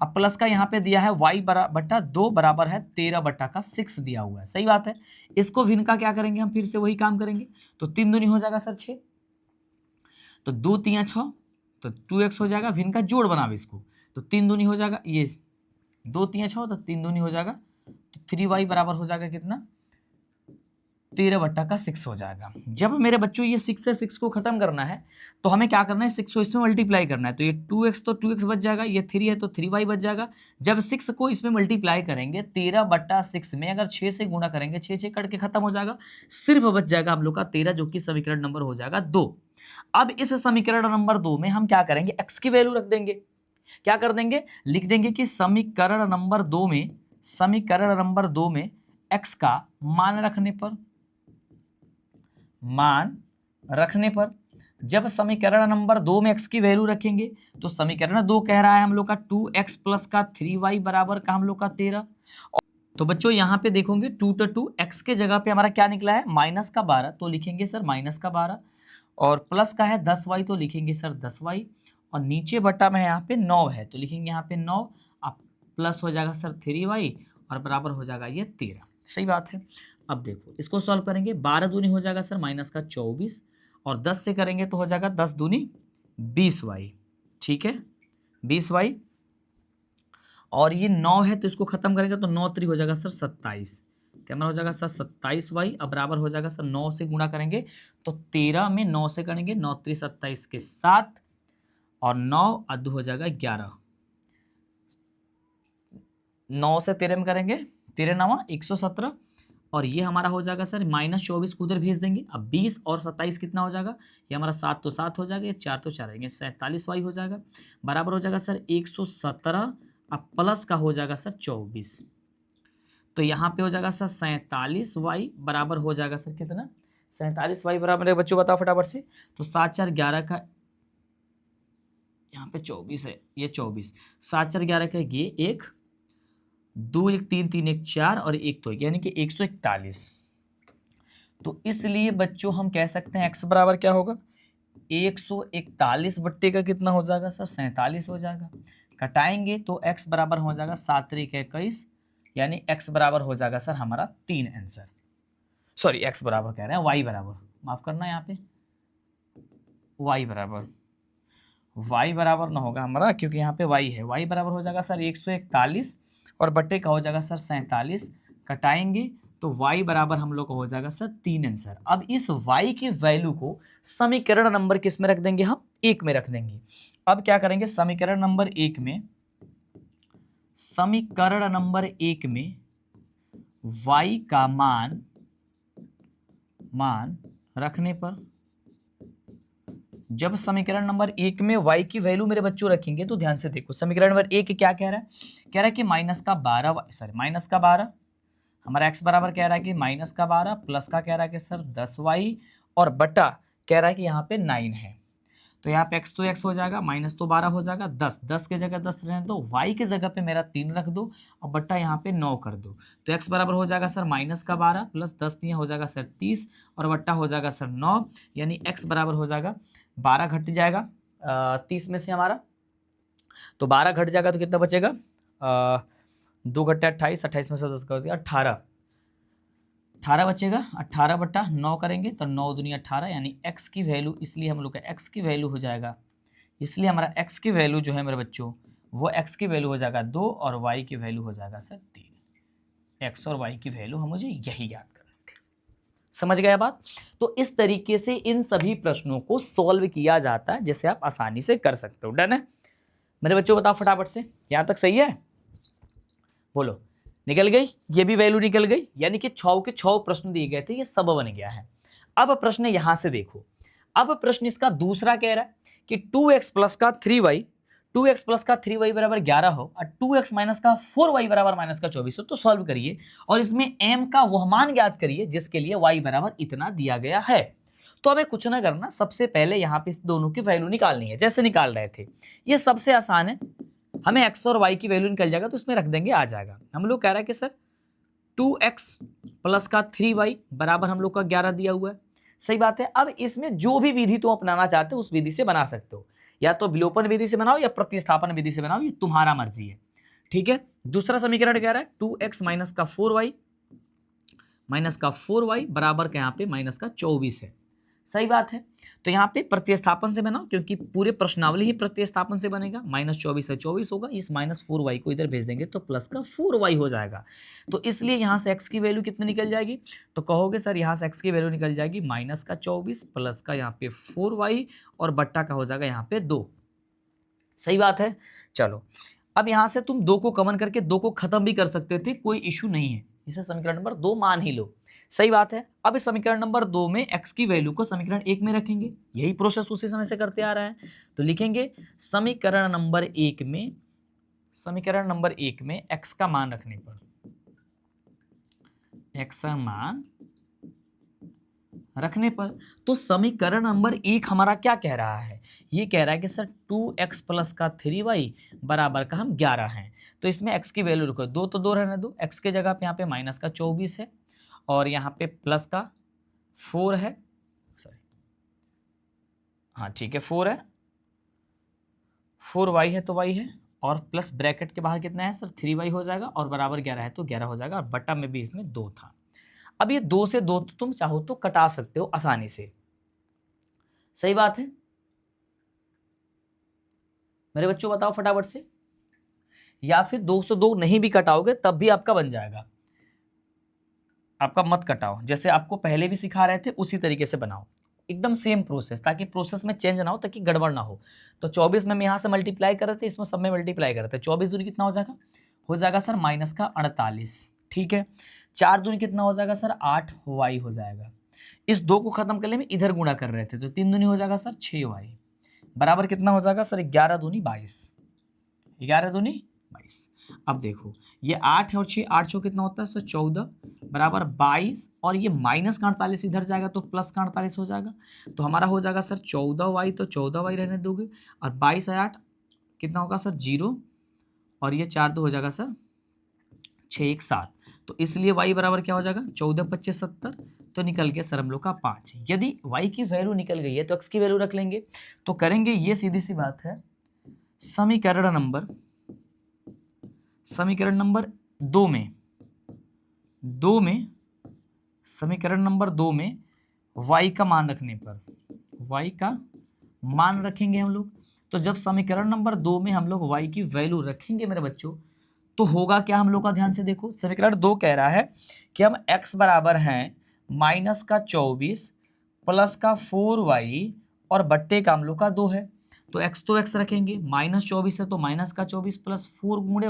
अब प्लस का यहाँ पे दिया है y बट्टा 2 बराबर है 13 बट्टा का 6 दिया हुआ है। सही बात है। इसको भिन्न का क्या करेंगे, हम फिर से वही काम करेंगे, तो 3 दूनी हो जाएगा सर 6, तो 2 3 6, तो 2x हो जाएगा। भिन्न का जोड़ बनाओ इसको, तो 3 दूनी हो जाएगा, ये 2 3 6, तो 3 दूनी हो जाएगा, तो 3y बराबर हो जाएगा कितना 13 बट्टा का 6 हो जाएगा। जब मेरे बच्चों ये 6 से 6 को खत्म करना है तो हमें क्या करना है, 6 को इसमें मल्टीप्लाई करना है, तो ये 2x तो 2x बच जाएगा, ये 3 है तो 3y बच जाएगा। जब 6 को इसमें मल्टीप्लाई करेंगे 13 बट्टा 6 में अगर 6 से गुणा करेंगे, 6 6 करके खत्म हो जाएगा, सिर्फ बच जाएगा हम लोग का 13, जो कि समीकरण नंबर हो जाएगा 2। अब इस समीकरण नंबर 2 में हम क्या करेंगे, x की वैल्यू रख देंगे। क्या कर देंगे, लिख देंगे कि समीकरण नंबर 2 में x का मान रखने पर जब समीकरण नंबर 2 में x की वैल्यू रखेंगे तो समीकरण 2 कह रहा है हम लोग का 2x प्लस का 3y बराबर का हम लोग का 13। तो बच्चों यहाँ पे देखोगे 2 तो 2, x के जगह पे हमारा क्या निकला है माइनस का 12, तो लिखेंगे सर माइनस का 12, और प्लस का है 10y तो लिखेंगे सर 10y, और नीचे बटा में यहाँ पे 9 है तो लिखेंगे यहाँ पे 9, अब प्लस हो जाएगा सर 3y और बराबर हो जाएगा ये 13। सही बात है। अब देखो इसको सॉल्व करेंगे, 12 दूनी हो जाएगा सर माइनस का 24, और 10 से करेंगे तो हो जाएगा 10 दूनी 20y। ठीक है 20y, और ये 9 है तो इसको खत्म करेंगे तो 9 3 हो जाएगा सर 27, तो हमारा हो जाएगा सर 27y, अब बराबर हो जाएगा सर 9 से गुणा करेंगे तो 13 में 9 से करेंगे, 9 3 27 के 7, और 9 अद्ध हो जाएगा 11, 9 से 13 में करेंगे 13 9 117, और ये हमारा हो जाएगा सर माइनस 24 को उधर भेज देंगे। अब 20 और 27 कितना हो जाएगा, ये हमारा 7 तो 7 हो जाएगा, ये 4 तो 4 आएंगे, 47y हो जाएगा, बराबर हो जाएगा सर 117, अब प्लस का हो जाएगा सर 24, तो यहाँ पे हो जाएगा सर 47y बराबर हो जाएगा सर कितना 47y बराबर, बच्चों बताओ फटाफट से, तो 7 4 11 का यहाँ पे 24 है, ये 24, 7 4 11 का ये 1 2 1 3 3 1 4 और 1 तो यानी कि 141। तो इसलिए बच्चों हम कह सकते हैं x बराबर क्या होगा 141 बट्टे का कितना हो जाएगा सर 47 हो जाएगा। कटाएंगे तो x बराबर हो जाएगा 7 त्रिक 21, यानी x बराबर हो जाएगा सर हमारा 3 आंसर। सॉरी x बराबर कह रहे हैं, y बराबर, माफ करना यहाँ पे y बराबर ना होगा हमारा, क्योंकि यहाँ पे y है। y बराबर हो जाएगा सर 141 और बट्टे का हो जाएगा सर 47। कटाएंगे तो y बराबर हम लोग को हो जाएगा सर 3 आंसर। अब इस y की वैल्यू को समीकरण नंबर किस में रख देंगे हम, 1 में रख देंगे। अब क्या करेंगे, समीकरण नंबर 1 में y का मान रखने पर, जब समीकरण नंबर 1 में y की वैल्यू मेरे बच्चों रखेंगे तो ध्यान से देखो, समीकरण नंबर 1 क्या कह रहा है, कह रहा है कि माइनस का 12 हमारा x बराबर कह रहा है कि माइनस का 12 प्लस का कह रहा है कि सर 10y और बटा कह रहा है कि यहाँ पे 9 है। तो यहाँ पे x तो x हो जाएगा, माइनस तो 12 हो जाएगा, 10 के जगह 10 रहने दो, y की जगह पे मेरा 3 रख दो और बट्टा यहाँ पे 9 कर दो। तो x बराबर हो जाएगा सर माइनस का 12 प्लस 10 हो जाएगा सर 30 और बट्टा हो जाएगा सर 9, यानी x बराबर हो जाएगा 12 घट जाएगा 30 में से हमारा, तो 12 घट जाएगा तो कितना बचेगा 2 घट्टे 28, 28 में से 10 कर दिया 18 बचेगा। 18 बट्टा 9 करेंगे तो 9 दूनी 18, यानी x की वैल्यू, इसलिए हम लोग का x की वैल्यू हो जाएगा, इसलिए हमारा x की वैल्यू जो है मेरे बच्चों वो x की वैल्यू हो जाएगा 2 और y की वैल्यू हो जाएगा सर 3। x और y की वैल्यू हम मुझे यही याद करनी थी। समझ गया बात। तो इस तरीके से इन सभी प्रश्नों को सॉल्व किया जाता है, जिसे आप आसानी से कर सकते हो। डन है मेरे बच्चों, बताओ फटाफट से, यहां तक सही है, बोलो। निकल गई, ये भी वैल्यू निकल गई, यानी कि 6 के 6 प्रश्न दिए गए थे, ये सब बन गया है। अब प्रश्न यहां से देखो, अब प्रश्न इसका दूसरा कह रहा है कि 2x प्लस का 3y बराबर 11 हो और 2x माइनस का 4y बराबर माइनस का 24 हो, तो सॉल्व करिए और इसमें m का वह मान ज्ञात करिए जिसके लिए y बराबर इतना दिया गया है। तो हमें कुछ ना करना, सबसे पहले यहाँ पे इस दोनों की वैल्यू निकालनी है, जैसे निकाल रहे थे। ये सबसे आसान है, हमें x और y की वैल्यू निकल जाएगा तो इसमें रख देंगे, आ जाएगा। हम लोग कह रहा है कि सर 2x प्लस का 3y बराबर हम लोग का 11 दिया हुआ है, सही बात है। अब इसमें जो भी विधि तुम अपनाना चाहते हो उस विधि से बना सकते हो, या तो विलोपन विधि से बनाओ या प्रतिस्थापन विधि से बनाओ, ये तुम्हारा मर्जी है, ठीक है। दूसरा समीकरण कह रहा है 2x माइनस का 4y बराबर का यहाँ पे माइनस का 24 है, सही बात है। तो यहाँ पे प्रतिस्थापन से बनाओ, क्योंकि पूरे प्रश्नावली ही प्रतिस्थापन से बनेगा। -24 से 24 होगा, इस -4y को इधर भेज देंगे तो प्लस का 4y हो जाएगा। तो इसलिए यहाँ से x की वैल्यू कितनी निकल जाएगी, तो कहोगे सर यहाँ से x की वैल्यू निकल जाएगी -24 प्लस का यहाँ पे 4y और बट्टा का हो जाएगा यहाँ पे 2, सही बात है। चलो अब यहाँ से तुम 2 को कॉमन करके 2 को खत्म भी कर सकते थे, कोई इशू नहीं है, इसे समीकरण नंबर 2 मान ही लो, सही बात है। अब इस समीकरण नंबर 2 में x की वैल्यू को समीकरण 1 में रखेंगे, यही प्रोसेस उसी समय से करते आ रहे हैं। तो लिखेंगे समीकरण नंबर 1 में x का मान रखने पर, x का मान रखने पर, तो समीकरण नंबर 1 हमारा क्या कह रहा है, ये कह रहा है कि सर 2x प्लस का 3y बराबर का हम 11 हैं। तो इसमें x की वैल्यू रखो, 2 तो 2 रहने दो, x के जगह पे यहाँ पे माइनस का 24 है और यहाँ पे प्लस का 4 है, सॉरी हाँ ठीक है 4 है, 4y है तो y है, और प्लस ब्रैकेट के बाहर कितना है सर 3y हो जाएगा, और बराबर 11 है तो 11 हो जाएगा, और बटा में भी इसमें 2 था। अब ये 2 से 2 तो तुम चाहो तो कटा सकते हो आसानी से, सही बात है मेरे बच्चों, बताओ फटाफट से। या फिर 2 से 2 नहीं भी कटाओगे तब भी आपका बन जाएगा, आपका मत कटाओ, जैसे आपको पहले भी सिखा रहे थे उसी तरीके से बनाओ, एकदम सेम प्रोसेस, ताकि प्रोसेस में चेंज ना हो, ताकि गड़बड़ ना हो। तो 24 में हम यहाँ से मल्टीप्लाई कर रहे थे, इसमें सब में मल्टीप्लाई कर रहे थे, 24 दूनी कितना हो जाएगा सर माइनस का 48, ठीक है। 4 दूनी कितना हो जाएगा सर 8y हो जाएगा। इस 2 को खत्म करने में इधर गुणा कर रहे थे, तो 3 दूनी हो जाएगा सर 6y बराबर कितना हो जाएगा सर 11 दूनी 22, 11 दूनी 22। अब देखो ये 8 है और 6, 8 6 कितना होता है सर 14 बराबर 22, और ये माइनस का 48 इधर जाएगा तो प्लस का 48 हो जाएगा। तो हमारा हो जाएगा सर 14y, तो 14y रहने दोगे, और 22 है 8 कितना होगा सर 0, और ये 4 2 हो जाएगा सर 6 1 7। तो इसलिए y बराबर क्या हो जाएगा 14 25 70, तो निकल गया सर हम लोग का 5। यदि y की वैल्यू निकल गई है तो x की वैल्यू रख लेंगे। तो करेंगे ये सीधी सी बात है, समीकरण नंबर 2 में समीकरण नंबर 2 में y का मान रखने पर, y का मान रखेंगे हम लोग। तो जब समीकरण नंबर 2 में हम लोग y की वैल्यू रखेंगे मेरे बच्चों, तो होगा क्या हम लोग का, ध्यान से देखो। समीकरण 2 कह रहा है कि हम x बराबर हैं -24 प्लस का 4y और बट्टे का हम लोग का 2 है। तो x तो x रखेंगे, -24 है तो -24 प्लस 4 गुणे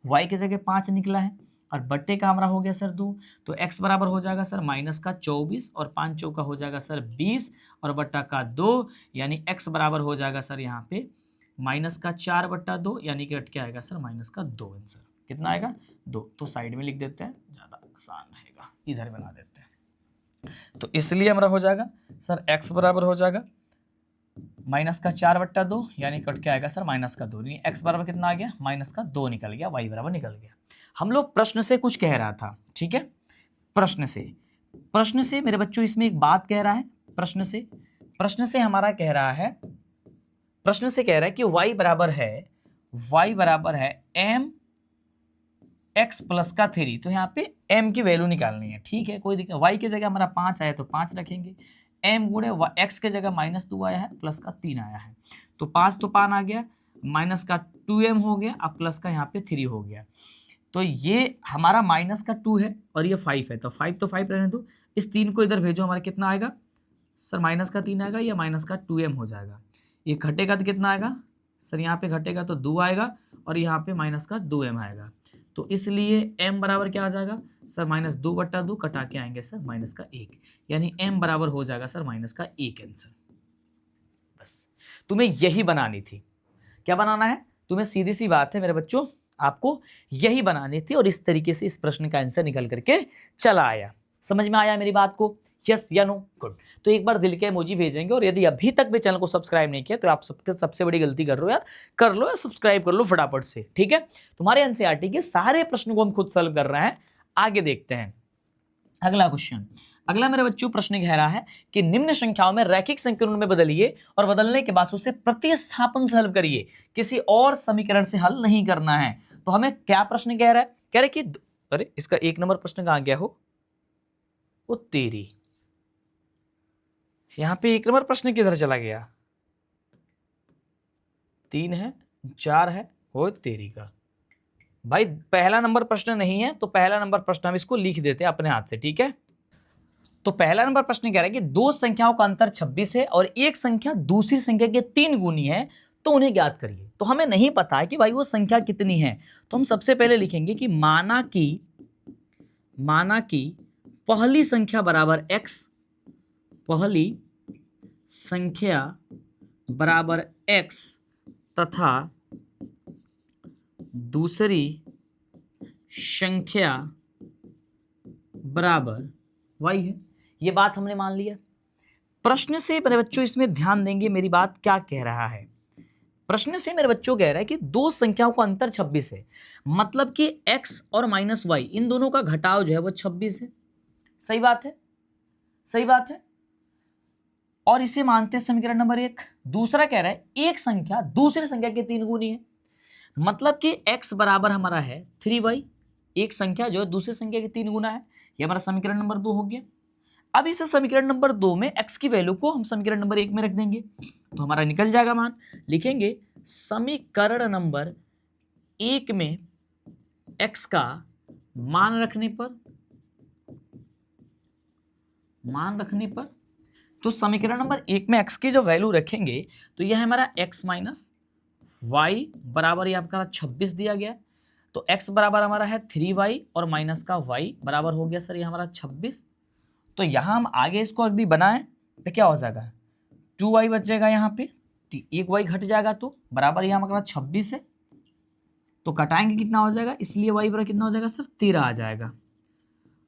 y की जगह 5 निकला है और बट्टे का हमारा हो गया सर 2। तो x बराबर हो जाएगा सर -24 और 5 चौका हो जाएगा सर 20 और बट्टा का 2, यानी x बराबर हो जाएगा सर यहाँ पे -4/2, यानी कि क्या आएगा सर -2 आंसर। कितना आएगा 2। तो साइड में लिख देते हैं, ज़्यादा आसान रहेगा, इधर बना देते हैं। तो इसलिए हमारा हो जाएगा सर x बराबर हो जाएगा -4/2, यानी कट के आएगा सर -2। x बराबर कितना आ गया -2 निकल गया, y बराबर निकल गया। हम लोग प्रश्न से कुछ कह रहा था, ठीक है। प्रश्न से मेरे बच्चों इसमें एक बात कह रहा है। प्रश्न से हमारा कह रहा है, प्रश्न से कह रहा है कि y बराबर है m x प्लस का 3। तो यहाँ पे m की वैल्यू निकालनी है, ठीक है, कोई दिक्कत। y की जगह हमारा 5 आया तो 5 रखेंगे, m गुणे x के जगह -2 आया है, प्लस का 3 आया है। तो 5 तो 5 आ गया, माइनस का 2m हो गया, अब प्लस का यहाँ पे 3 हो गया। तो ये हमारा -2 है और ये 5 है, तो 5 तो 5 रहने दो। इस 3 को इधर भेजो, हमारा कितना आएगा सर -3 आएगा, या -2m हो जाएगा। ये घटेगा तो कितना आएगा सर, यहाँ पे घटेगा तो 2 आएगा और यहाँ पे -2m आएगा। तो इसलिए m बराबर क्या आ जाएगा सर -2/2, कटा के आएंगे सर -1, यानी m बराबर हो जाएगा सर -1 आंसर। बस तुम्हें यही बनानी थी। क्या बनाना है तुम्हें? सीधी सी बात है मेरे बच्चों, आपको यही बनानी थी और इस तरीके से इस प्रश्न का आंसर निकल करके चला आया। समझ में आया मेरी बात को? यस या नो? गुड। तो एक बार दिल के इमोजी भेजेंगे, और यदि अभी तक भी चैनल को सब्सक्राइब नहीं किया तो आप सबसे बड़ी गलती कर रहे हो यार, कर लो या सब्सक्राइब कर लो फटाफट से, ठीक है। तुम्हारे एनसीईआरटी के सारे प्रश्नों को हम खुद सॉल्व कर रहे हैं। आगे देखते हैं अगला क्वेश्चन। अगला मेरे बच्चों प्रश्न कह रहा है कि निम्न संख्याओं में रैखिक संकीर्ण में बदलिए और बदलने के बाद उसे प्रतिस्थापन से हल करिए, किसी और समीकरण से हल नहीं करना है। तो हमें क्या प्रश्न कह रहा है? कह रहे कि अरे इसका 1 नंबर प्रश्न कहां गया हो, वो तेरी, यहां पे 1 नंबर प्रश्न किधर चला गया? 3 है 4 है, हो तेरी का भाई। पहला नंबर प्रश्न नहीं है तो पहला नंबर प्रश्न हम इसको लिख देते हैं अपने हाथ से, ठीक है। तो पहला नंबर प्रश्न कह रहा है कि दो संख्याओं का अंतर 26 है और एक संख्या दूसरी संख्या के 3 गुनी है, तो उन्हें ज्ञात करिए। तो हमें नहीं पता है कि भाई वो संख्या कितनी है, तो हम सबसे पहले लिखेंगे कि माना कि पहली संख्या बराबर x, पहली संख्या बराबर x तथा दूसरी संख्या बराबर y है। ये बात हमने मान लिया। प्रश्न से मेरे बच्चों इसमें ध्यान देंगे, मेरी बात क्या कह रहा है। प्रश्न से मेरे बच्चों कह रहा है कि दो संख्याओं का अंतर 26 है, मतलब कि x और -y इन दोनों का घटाव जो है वो 26 है। सही बात है, सही बात है। और इसे मानते हैं समीकरण नंबर 1। दूसरा कह रहा है एक संख्या दूसरी संख्या के 3 गुनी है, मतलब कि x बराबर हमारा है 3y, एक संख्या जो है दूसरी संख्या के 3 गुना है। ये हमारा समीकरण नंबर 2 हो गया। अब इस समीकरण नंबर 2 में x की वैल्यू को हम समीकरण नंबर 1 में रख देंगे, तो हमारा निकल जाएगा मान। लिखेंगे समीकरण नंबर 1 में x का मान रखने पर तो समीकरण नंबर 1 में x की जो वैल्यू रखेंगे तो यह है हमारा x माइनस y बराबर ये आपका 26 दिया गया। तो x बराबर हमारा है 3y और माइनस का y बराबर हो गया सर ये हमारा 26। तो यहाँ हम आगे इसको यदि बनाएं तो क्या हो जाएगा, 2y बच जाएगा, यहाँ पे एक y घट जाएगा तो बराबर यहाँ हमारा 26 है। तो कटाएंगे कितना हो जाएगा, इसलिए y बराबर कितना हो जाएगा सर 13 आ जाएगा।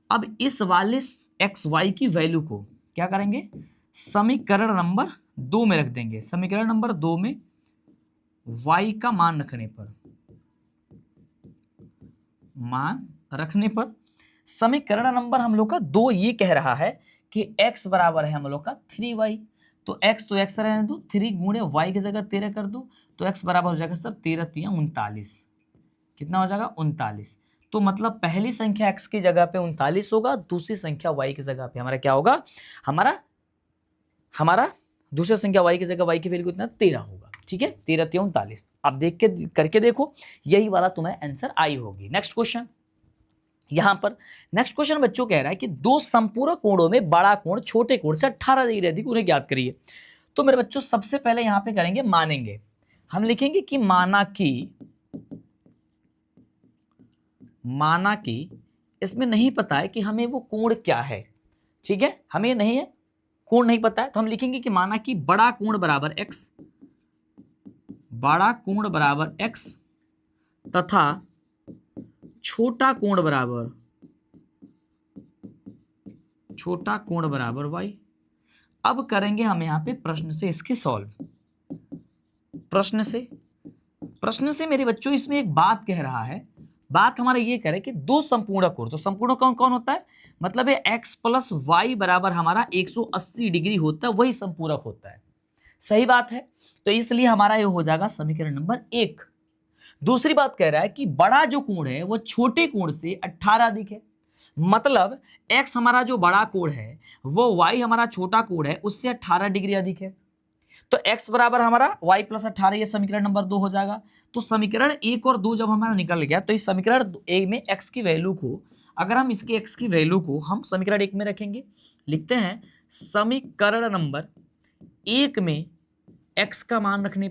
अब इस वाले xy की वैल्यू को क्या करेंगे, समीकरण नंबर 2 में रख देंगे। समीकरण नंबर 2 में y का मान रखने पर समीकरण नंबर हम लोग का 2 ये कह रहा है कि x बराबर है हम लोग का 3y। तो x तो x रहने दो, 3 गुणे y की जगह 13 कर दो, तो x बराबर हो जाएगा सर 13 3 39। कितना हो जाएगा 39। तो मतलब पहली संख्या x की जगह पे 39 होगा, दूसरी संख्या y की जगह पे हमारा क्या होगा, हमारा दूसरी संख्या y की जगह y की वैल्यू कितना 13 होगा। ठीक है, 13 3 39। आप देख के करके देखो, यही वाला तुम्हें आंसर आई होगी। नेक्स्ट क्वेश्चन, यहां पर नेक्स्ट क्वेश्चन बच्चों कह रहा है कि दो संपूरक कोणों में बड़ा कोण छोटे कोण से 18 डिग्री अधिक, उन्हें ज्ञात करिए। तो मेरे बच्चों सबसे पहले यहां पे करेंगे मानेंगे, हम लिखेंगे कि माना कि इसमें नहीं पता है कि हमें वो कोण क्या है। ठीक है, हमें नहीं है कोण नहीं पता है, तो हम लिखेंगे कि माना कि बड़ा कोण बराबर x तथा छोटा कोण बराबर y। अब करेंगे हम यहां पे प्रश्न से इसके सॉल्व। प्रश्न से मेरे बच्चों इसमें एक बात कह रहा है, बात हमारा ये कह रहा है कि दो संपूर्ण कोण, तो संपूर्ण कोण कौन होता है, मतलब ये x प्लस वाई बराबर हमारा 180 डिग्री होता है, वही संपूरक होता है। सही बात है, तो इसलिए हमारा ये हो जाएगा समीकरण नंबर 1। दूसरी बात कह रहा है कि बड़ा जो कोण है वो छोटे कोण से 18 अधिक है, मतलब x हमारा जो बड़ा कोण है वो y हमारा छोटा कोण है उससे 18 डिग्री अधिक है। तो x बराबर हमारा y प्लस 18, ये समीकरण नंबर 2 हो जाएगा। तो समीकरण 1 और 2 जब हमारा निकल गया, तो इस समीकरण ए में x की वैल्यू को, अगर हम इसके x की वैल्यू को हम समीकरण 1 में रखेंगे, लिखते हैं समीकरण नंबर 1 में x का मान रखने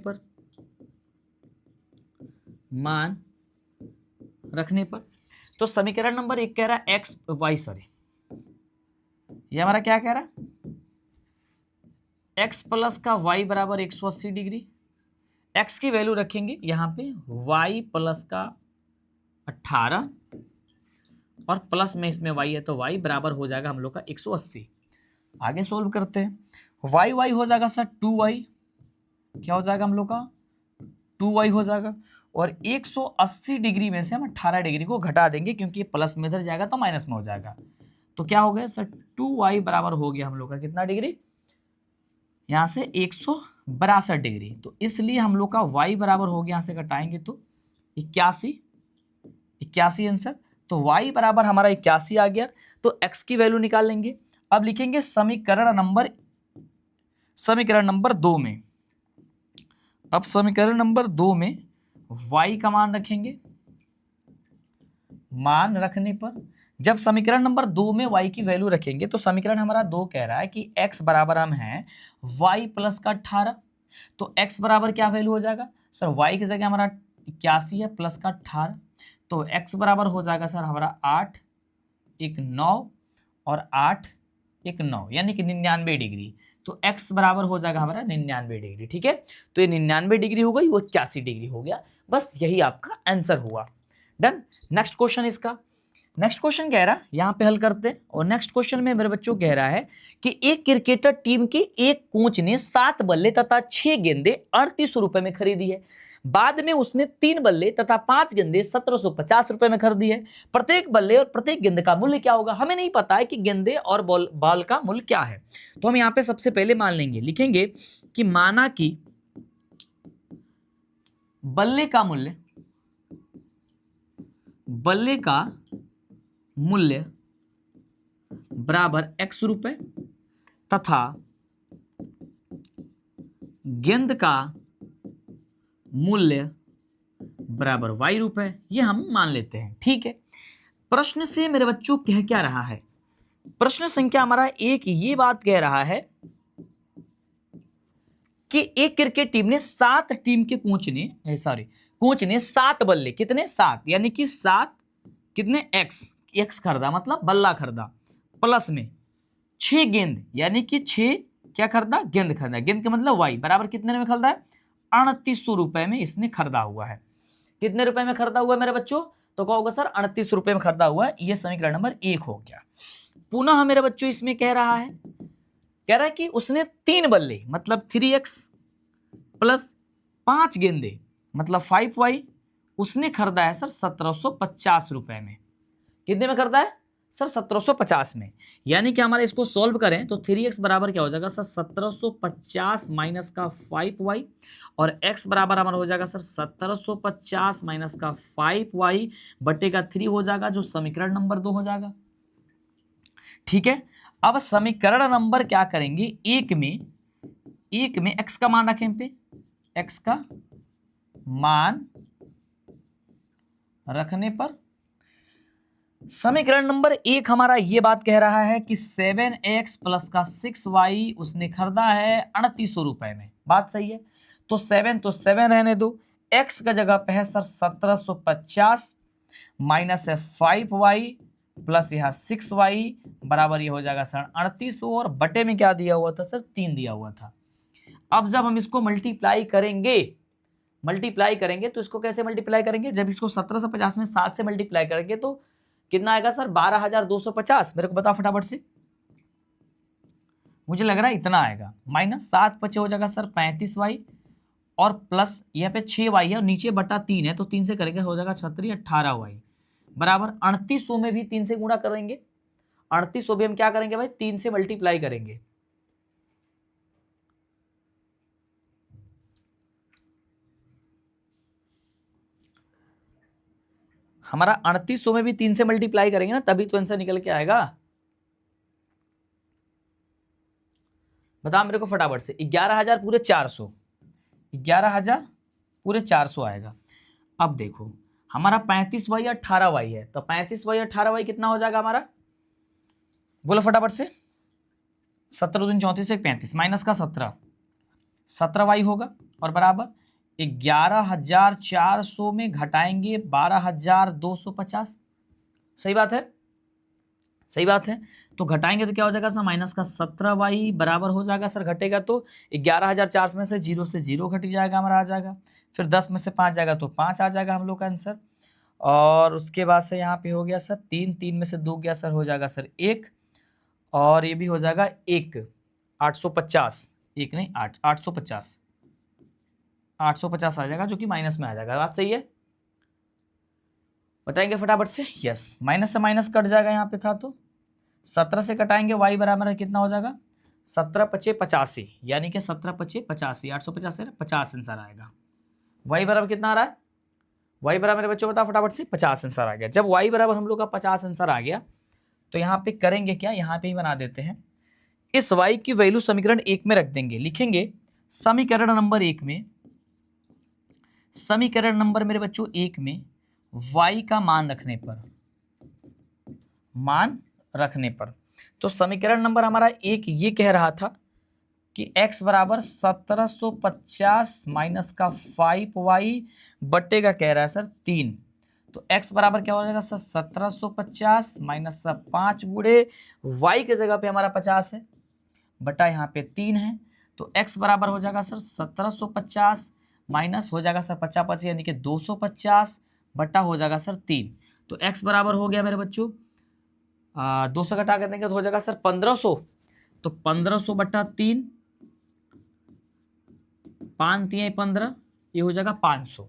पर, तो समीकरण नंबर 1 कह रहा है x y, सॉरी ये हमारा क्या कह रहा है, x प्लस का y बराबर 180 डिग्री, x की वैल्यू रखेंगे यहाँ पे y प्लस का 18 और प्लस में इसमें y है, तो y बराबर हो जाएगा हम लोग का 180। आगे सोल्व करते हैं, y हो जाएगा सर 2y, क्या हो जाएगा हम लोग का 2y हो जाएगा, और 180 डिग्री में से हम 18 डिग्री को घटा देंगे क्योंकि ये प्लस में इधर जाएगा तो माइनस में हो जाएगा। तो क्या हो गया सर 2y बराबर हो गया हम लोग का कितना डिग्री, यहाँ से 162 डिग्री। तो इसलिए हम लोग का y बराबर हो गया, यहाँ से घटाएंगे तो 81 आंसर। तो y बराबर हमारा 81 आ गया। तो x की वैल्यू निकाल लेंगे। अब लिखेंगे समीकरण नंबर 2 में, अब समीकरण नंबर 2 में y का मान रखेंगे। मान रखने पर जब समीकरण नंबर 2 में y की वैल्यू रखेंगे तो समीकरण हमारा 2 कह रहा है कि x बराबर हम है y प्लस का 18, तो x बराबर क्या वैल्यू हो जाएगा सर, y की जगह हमारा 81 है प्लस का 18, तो x बराबर हो जाएगा सर हमारा 8 1 9 और 8 1 9 यानी कि 99 डिग्री। तो x बराबर हो जाएगा हमारा 99 डिग्री। ठीक है, तो ये 99 डिग्री हो गई, वो 81 डिग्री हो गया। बस यही आपका आंसर हुआ। डन। नेक्स्ट क्वेश्चन इसका, नेक्स्ट क्वेश्चन कह रहा है यहाँ पे हल करते हैं। और नेक्स्ट क्वेश्चन में मेरे बच्चों कह रहा है कि एक क्रिकेटर टीम के एक कोच ने 7 बल्ले तथा 6 गेंदे 3800 रुपए में खरीदी है। बाद में उसने 3 बल्ले तथा 5 गेंदे 1750 रुपए में खरीदी है। प्रत्येक बल्ले और प्रत्येक गेंद का मूल्य क्या होगा। हमें नहीं पता है कि गेंदे और बॉल का मूल्य क्या है, तो हम यहाँ पे सबसे पहले मान लेंगे, लिखेंगे कि माना कि बल्ले का मूल्य बराबर x रुपए तथा गेंद का मूल्य बराबर y रुपए, ये हम मान लेते हैं। ठीक है, प्रश्न से मेरे बच्चों कह क्या रहा है, प्रश्न संख्या हमारा 1 ये बात कह रहा है कि एक क्रिकेट टीम ने 7 टीम के कोच ने 7 बल्ले, कितने 7 यानी कि 7 कितने x खरीदा, मतलब बल्ला खरीदा, प्लस में 6 गेंद यानी कि 6 क्या खरीदा, गेंद खरीदा। गेंद का मतलब y बराबर कितने में खरीदा है, 3800 रुपए में इसने खरीदा हुआ है। कितने रुपए में खरीदा हुआ है मेरे बच्चों, तो क्या होगा सर 3800 रुपए में खरीदा हुआ है। यह समीकरण नंबर 1 हो गया। पुनः मेरे बच्चों इसमें कह रहा है कि उसने 3 बल्ले मतलब 3x प्लस 5 गेंदे मतलब 5y उसने खरीदा है सर 1750 रुपए में। कितने में खरीदा है, सर 1750 में, यानी कि हमारा इसको सॉल्व करें तो 3x बराबर क्या हो जाएगा सर 1750 माइनस का 5y, और x बराबर हमारा हो जाएगा सर 1750 माइनस का 5y बटे का 3 हो जाएगा, जो समीकरण नंबर 2 हो जाएगा। ठीक है, अब समीकरण नंबर क्या करेंगे, एक में x का मान रखें पे, x का मान रखने पर समीकरण नंबर 1 हमारा ये बात कह रहा है कि 7x प्लस का 6y उसने खरीदा है 3800 रुपए में। बात सही है, तो 7 रहने दो, x का जगह पे है सर 1750 माइनस है 5y प्लस यहाँ 6y बराबर ये हो जाएगा सर 3800, और बटे में क्या दिया हुआ था सर 3 दिया हुआ था। अब जब हम इसको मल्टीप्लाई करेंगे तो इसको कैसे मल्टीप्लाई करेंगे, जब इसको 1750 में 7 से मल्टीप्लाई करेंगे तो कितना आएगा सर 12250। मेरे को बता फटाफट से, मुझे लग रहा है इतना आएगा, माइनस 7 पचे हो जाएगा सर 35y, और प्लस यहाँ पे 6y है और नीचे बटा 3 है, तो 3 से करेंगे हो जाएगा 36 18y बराबर 3800 में भी 3 से गुणा करेंगे, 3800 भी हम क्या करेंगे भाई 3 से मल्टीप्लाई करेंगे। हमारा 3800 में भी 3 से मल्टीप्लाई करेंगे ना, तभी तो आंसर निकल के आएगा। बता मेरे को फटाफट से, 11,000 पूरे 400, 11,000 पूरे 400 आएगा। अब देखो हमारा 35y 18y है, तो 35y 18y कितना हो जाएगा हमारा, बोलो फटाफट से, 17 दूनी 34 से 35 माइनस का 17y होगा, और बराबर 11,400 में घटाएंगे 12,250। सही बात है, सही बात है, तो घटाएंगे तो क्या हो जाएगा सर माइनस का 17y बराबर हो जाएगा सर, घटेगा तो 11,400 में से 0 से 0 घट जाएगा हमारा, आ जाएगा, फिर 10 में से 5 जाएगा तो 5 आ जाएगा हम लोग का आंसर, और उसके बाद से यहाँ पे हो गया सर 3 में से 2 गया सर, हो जाएगा सर 1, और ये भी हो जाएगा 1 850, 1 नहीं 850 आ जाएगा, जो कि माइनस में आ जाएगा। बात सही है, बताएंगे फटाफट से, यस माइनस से माइनस कट जाएगा, यहाँ पे था तो 17 से कटाएंगे, y बराबर है कितना हो जाएगा 17 पचे 85, यानी कि 17 पचे 85, 850 से 50 आंसर आएगा। y बराबर कितना आ रहा है, y बराबर मेरे बच्चों बताओ फटाफट से 50 आंसर आ गया। जब y बराबर हम लोग का 50 आंसर आ गया तो यहाँ पे करेंगे क्या, यहाँ पे ही बना देते हैं, इस y की वैल्यू समीकरण 1 में रख देंगे, लिखेंगे समीकरण नंबर 1 में, समीकरण नंबर मेरे बच्चों 1 में y का मान रखने पर, तो समीकरण नंबर हमारा 1 ये कह रहा था कि x बराबर 1750 माइनस का 5y बट्टे का कह रहा है सर 3, तो x बराबर क्या हो जाएगा सर 1750 माइनस का 5 गुणे y के जगह पे हमारा 50 है बटा यहाँ पे 3 है, तो x बराबर हो जाएगा सर 1750 माइनस हो जाएगा सर 50 यानी कि 250 बटा हो जाएगा सर 3, तो x बराबर हो गया मेरे बच्चों 200 घटा कर देंगे तो हो जाएगा सर 1500, तो 1500 बटा 3, 5 3 15, ये हो जाएगा 500।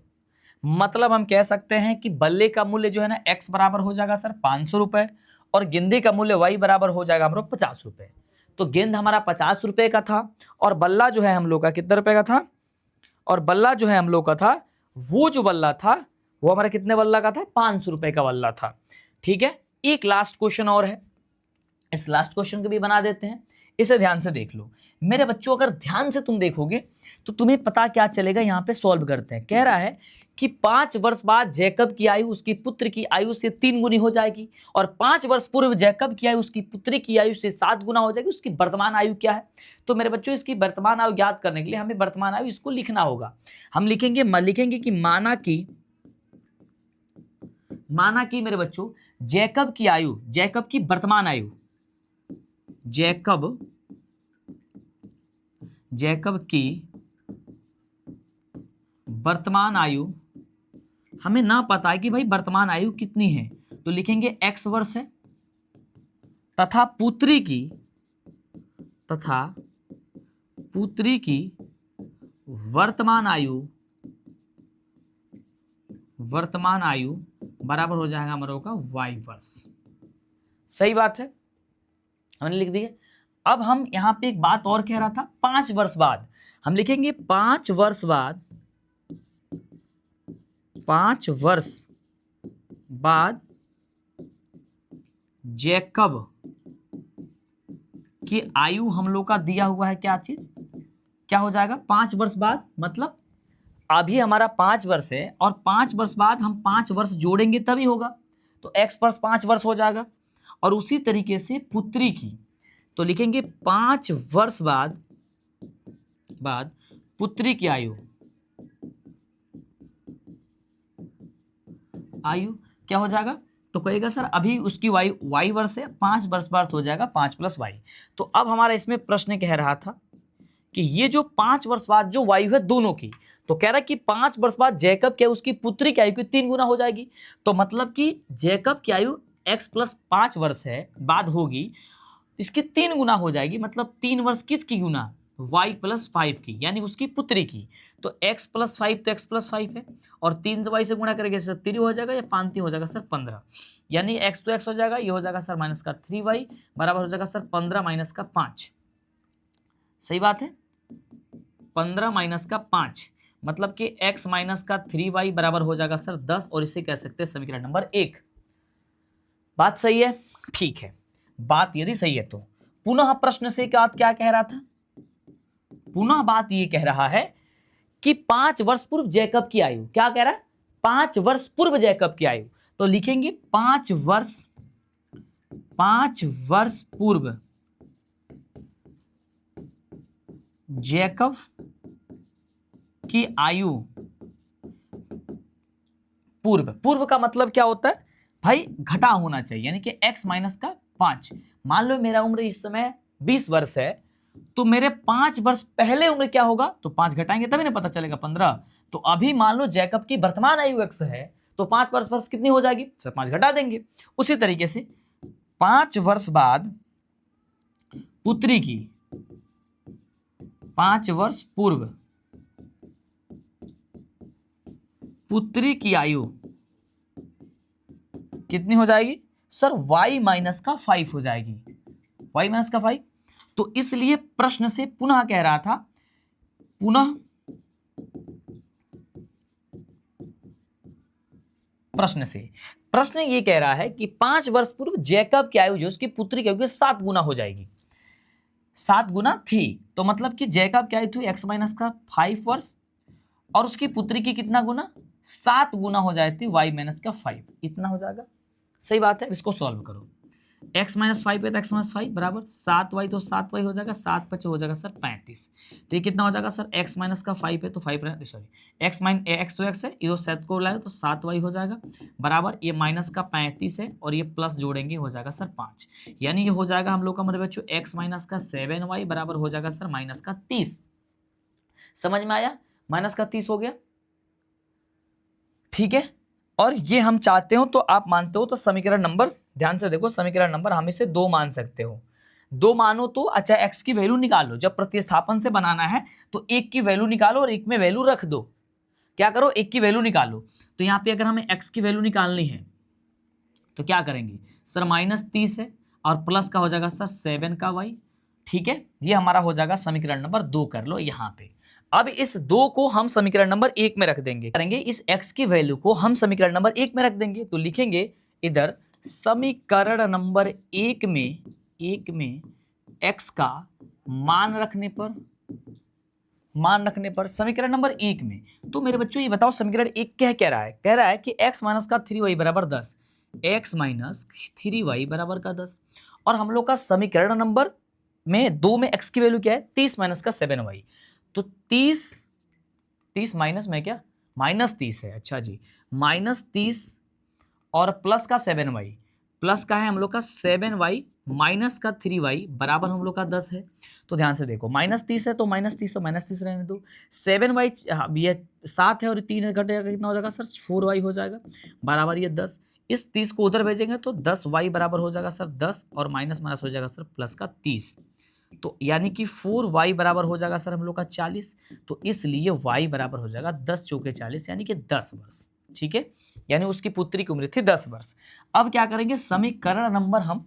मतलब हम कह सकते हैं कि बल्ले का मूल्य जो है ना x बराबर हो जाएगा सर 500 रुपए, और गेंदे का मूल्य y बराबर हो जाएगा हम लोग 50 रुपए। तो गेंद हमारा 50 रुपए का था, और बल्ला जो है हम लोग का कितने रुपए का था, और बल्ला जो है हम लोग का था, वो जो बल्ला था वो हमारा कितने बल्ला का था, 500 रुपए का बल्ला था। ठीक है, एक लास्ट क्वेश्चन और है, इस लास्ट क्वेश्चन को भी बना देते हैं, इसे ध्यान से देख लो मेरे बच्चों। अगर ध्यान से तुम देखोगे तो तुम्हें पता क्या चलेगा, यहाँ पे सॉल्व करते हैं। कह रहा है कि 5 वर्ष बाद जैकब की आयु उसकी पुत्र की आयु से 3 गुनी हो जाएगी, और 5 वर्ष पूर्व जैकब की आयु उसकी पुत्री की आयु से 7 गुना हो जाएगी। उसकी वर्तमान आयु क्या है, तो मेरे बच्चों इसकी वर्तमान आयु ज्ञात करने के लिए हमें वर्तमान आयु इसको लिखना होगा। हम लिखेंगे कि माना कि मेरे बच्चों जैकब की वर्तमान आयु, जैकब की वर्तमान आयु हमें ना पता है कि भाई वर्तमान आयु कितनी है, तो लिखेंगे x वर्ष है, तथा पुत्री की वर्तमान आयु बराबर हो जाएगा हमारे का y वर्ष। सही बात है, हमने लिख दिया। अब हम यहाँ पे एक बात और कह रहा था, 5 वर्ष बाद हम लिखेंगे 5 वर्ष बाद, 5 वर्ष बाद जैकब की आयु हम लोग का दिया हुआ है, क्या चीज, क्या हो जाएगा 5 वर्ष बाद, मतलब अभी हमारा 5 वर्ष है और 5 वर्ष बाद हम 5 वर्ष जोड़ेंगे तभी होगा, तो x प्लस 5 वर्ष हो जाएगा। और उसी तरीके से पुत्री की, तो लिखेंगे 5 वर्ष बाद पुत्री की आयु क्या हो जाएगा, तो कहेगा सर अभी उसकी y वर्ष है, 5 वर्ष बाद हो जाएगा 5 प्लस y। तो अब हमारा इसमें प्रश्न कह रहा था कि ये जो 5 वर्ष बाद जो वायु है दोनों की, तो कह रहा है कि 5 वर्ष बाद जैकब क्या उसकी पुत्री की आयु की 3 गुना हो जाएगी। तो मतलब कि जैकब की आयु x प्लस 5 वर्ष है बाद होगी, इसकी 3 गुना हो जाएगी, मतलब 3 वर्ष किसकी गुना, y प्लस 5 की, यानी उसकी पुत्री की। तो x प्लस 5 तो x प्लस 5 है और 3 से y से गुणा करेंगे सर 3 हो जाएगा या 5 3 हो जाएगा सर 15, यानी x तो x हो जाएगा, ये हो जाएगा सर माइनस का 3y बराबर हो जाएगा सर 15 माइनस का 5। सही बात है, 15 माइनस का 5 मतलब कि x माइनस का 3y बराबर हो जाएगा सर 10, और इसे कह सकते हैं समीकरण नंबर 1। बात सही है, ठीक है। बात यदि सही है तो पुनः प्रश्न से क्या कह रहा था, पुनः बात ये कह रहा है कि 5 वर्ष पूर्व जैकब की आयु, क्या कह रहा है 5 वर्ष पूर्व जैकब की आयु, तो लिखेंगे 5 वर्ष पूर्व जैकब की आयु, पूर्व का मतलब क्या होता है भाई, घटा होना चाहिए, यानी कि x माइनस का 5। मान लो मेरा उम्र इस समय 20 वर्ष है, तो मेरे 5 वर्ष पहले उम्र क्या होगा, तो 5 घटाएंगे तभी ना पता चलेगा 15। तो अभी मान लो जैकब की वर्तमान आयु x है, तो 5 वर्ष कितनी हो जाएगी, सर 5 घटा देंगे। उसी तरीके से 5 वर्ष बाद पुत्री की, 5 वर्ष पूर्व पुत्री की आयु कितनी हो जाएगी सर, y माइनस का 5 हो जाएगी, y माइनस का 5। तो इसलिए प्रश्न से पुनः कह रहा था, प्रश्न ये कह रहा है कि 5 वर्ष पूर्व जैकब की आयु जो उसकी पुत्री की आयु 7 गुना हो जाएगी, 7 गुना थी। तो मतलब कि जैकब की आयु थी x माइनस का 5 वर्ष और उसकी पुत्री की कितना गुना, 7 गुना हो जाती y माइनस का 5, इतना हो जाएगा। सही बात है, इसको सॉल्व करो, x माइनस 5 है तो x माइनस 5 बराबर 7y, तो 7y हो जाएगा, 7 5 हो जाएगा सर 35। तो ये कितना हो जाएगा सर, x माइनस का 5 है तो 5 सॉरी x तो x है, ये 7 को लाए तो 7y हो जाएगा बराबर, ये माइनस का 35 है और ये प्लस जोड़ेंगे हो जाएगा सर 5, यानी ये हो जाएगा हम लोग का मेरे बच्चों x माइनस का 7y बराबर हो जाएगा सर माइनस का 30। समझ में आया, माइनस का 30 हो गया, ठीक है। और ये हम चाहते हो तो आप मानते हो तो समीकरण नंबर, ध्यान से देखो, समीकरण नंबर हम इसे 2 मान सकते हो, 2 मानो तो अच्छा x की वैल्यू निकालो, जब प्रतिस्थापन से बनाना है तो 1 की वैल्यू निकालो और 1 में वैल्यू रख दो, क्या करो 1 की वैल्यू निकालो। तो यहाँ पे अगर हमें x की वैल्यू निकालनी है तो क्या करेंगे सर, माइनस 30 है और प्लस का हो जाएगा सर 7 का y, ठीक है। ये हमारा हो जाएगा समीकरण नंबर 2, कर लो यहाँ पे। अब इस 2 को हम समीकरण नंबर 1 में रख देंगे, करेंगे इस x की वैल्यू को हम समीकरण नंबर 1 में रख देंगे, तो लिखेंगे इधर समीकरण नंबर 1 में x का मान रखने पर समीकरण नंबर 1 में, तो मेरे बच्चों ये बताओ समीकरण 1 कह रहा है, कह रहा है कि x माइनस का 3y बराबर 10, x माइनस 3y बराबर का 10, और हम लोग का समीकरण नंबर में 2 में x की वैल्यू क्या है, 30 माइनस का 7y, तो 30 माइनस में क्या, माइनस 30 है, अच्छा जी, माइनस 30 और प्लस का 7y, प्लस का है हम लोग का 7y माइनस का 3y बराबर हम लोग का 10 है। तो ध्यान से देखो, माइनस 30 है तो माइनस 30 तो माइनस 30 रहने दो, 7y ये 7 है और 3 घटेगा कितना हो जाएगा सर 4y हो जाएगा बराबर ये 10, इस 30 को उधर भेजेंगे तो 10y बराबर हो जाएगा सर 10 और माइनस माइनस हो जाएगा सर प्लस का 30, तो यानी कि 4y बराबर हो जाएगा सर हम लोग का 40, तो इसलिए y बराबर हो जाएगा 10 चौके 40 यानी कि 10 वर्ष, ठीक है, यानी उसकी पुत्री की उम्र थी 10 वर्ष। अब क्या करेंगे, समीकरण नंबर हम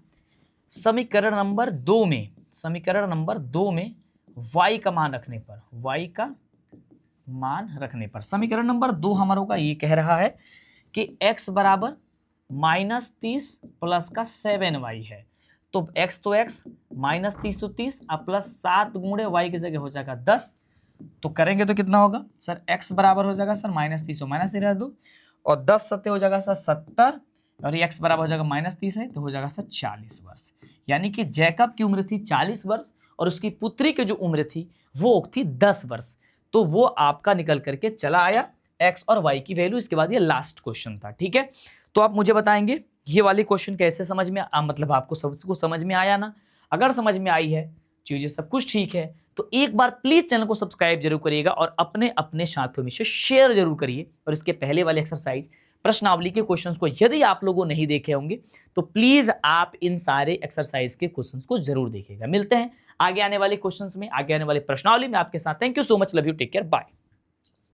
समीकरण नंबर 2 में, समीकरण नंबर 2 में y का मान रखने पर, y का मान रखने पर समीकरण नंबर 2 हमारों का ये कह रहा है कि x बराबर -30 प्लस का 7y है। तो x तो x, -30 तो 30, अब प्लस 7 गुणे y की जगह हो जाएगा 10। तो करेंगे तो कितना होगा सर, x बराबर हो जाएगा सर -30 माइनस रह दो, और 10 सत्ते हो जाएगा सर 70, और ये x बराबर हो जाएगा -30 है तो हो जाएगा सर 40 वर्ष। यानी कि जैकब की उम्र थी 40 वर्ष और उसकी पुत्री की जो उम्र थी वो थी 10 वर्ष। तो वो आपका निकल करके चला आया x और y की वैल्यू। इसके बाद ये लास्ट क्वेश्चन था, ठीक है। तो आप मुझे बताएंगे ये वाली क्वेश्चन कैसे समझ में मतलब आपको सब कुछ समझ में आया ना? अगर समझ में आई है, चीजें सब कुछ ठीक है, तो एक बार प्लीज चैनल को सब्सक्राइब जरूर करिएगा और अपने अपने साथियों में से शेयर जरूर करिए। और इसके पहले वाले एक्सरसाइज प्रश्नावली के क्वेश्चंस को यदि आप लोगों नहीं देखे होंगे तो प्लीज आप इन सारे एक्सरसाइज के क्वेश्चंस को जरूर देखिएगा। मिलते हैं आगे आने वाले क्वेश्चंस में, आगे आने वाले प्रश्नावली में आपके साथ। Thank you so much, love you, take care, bye.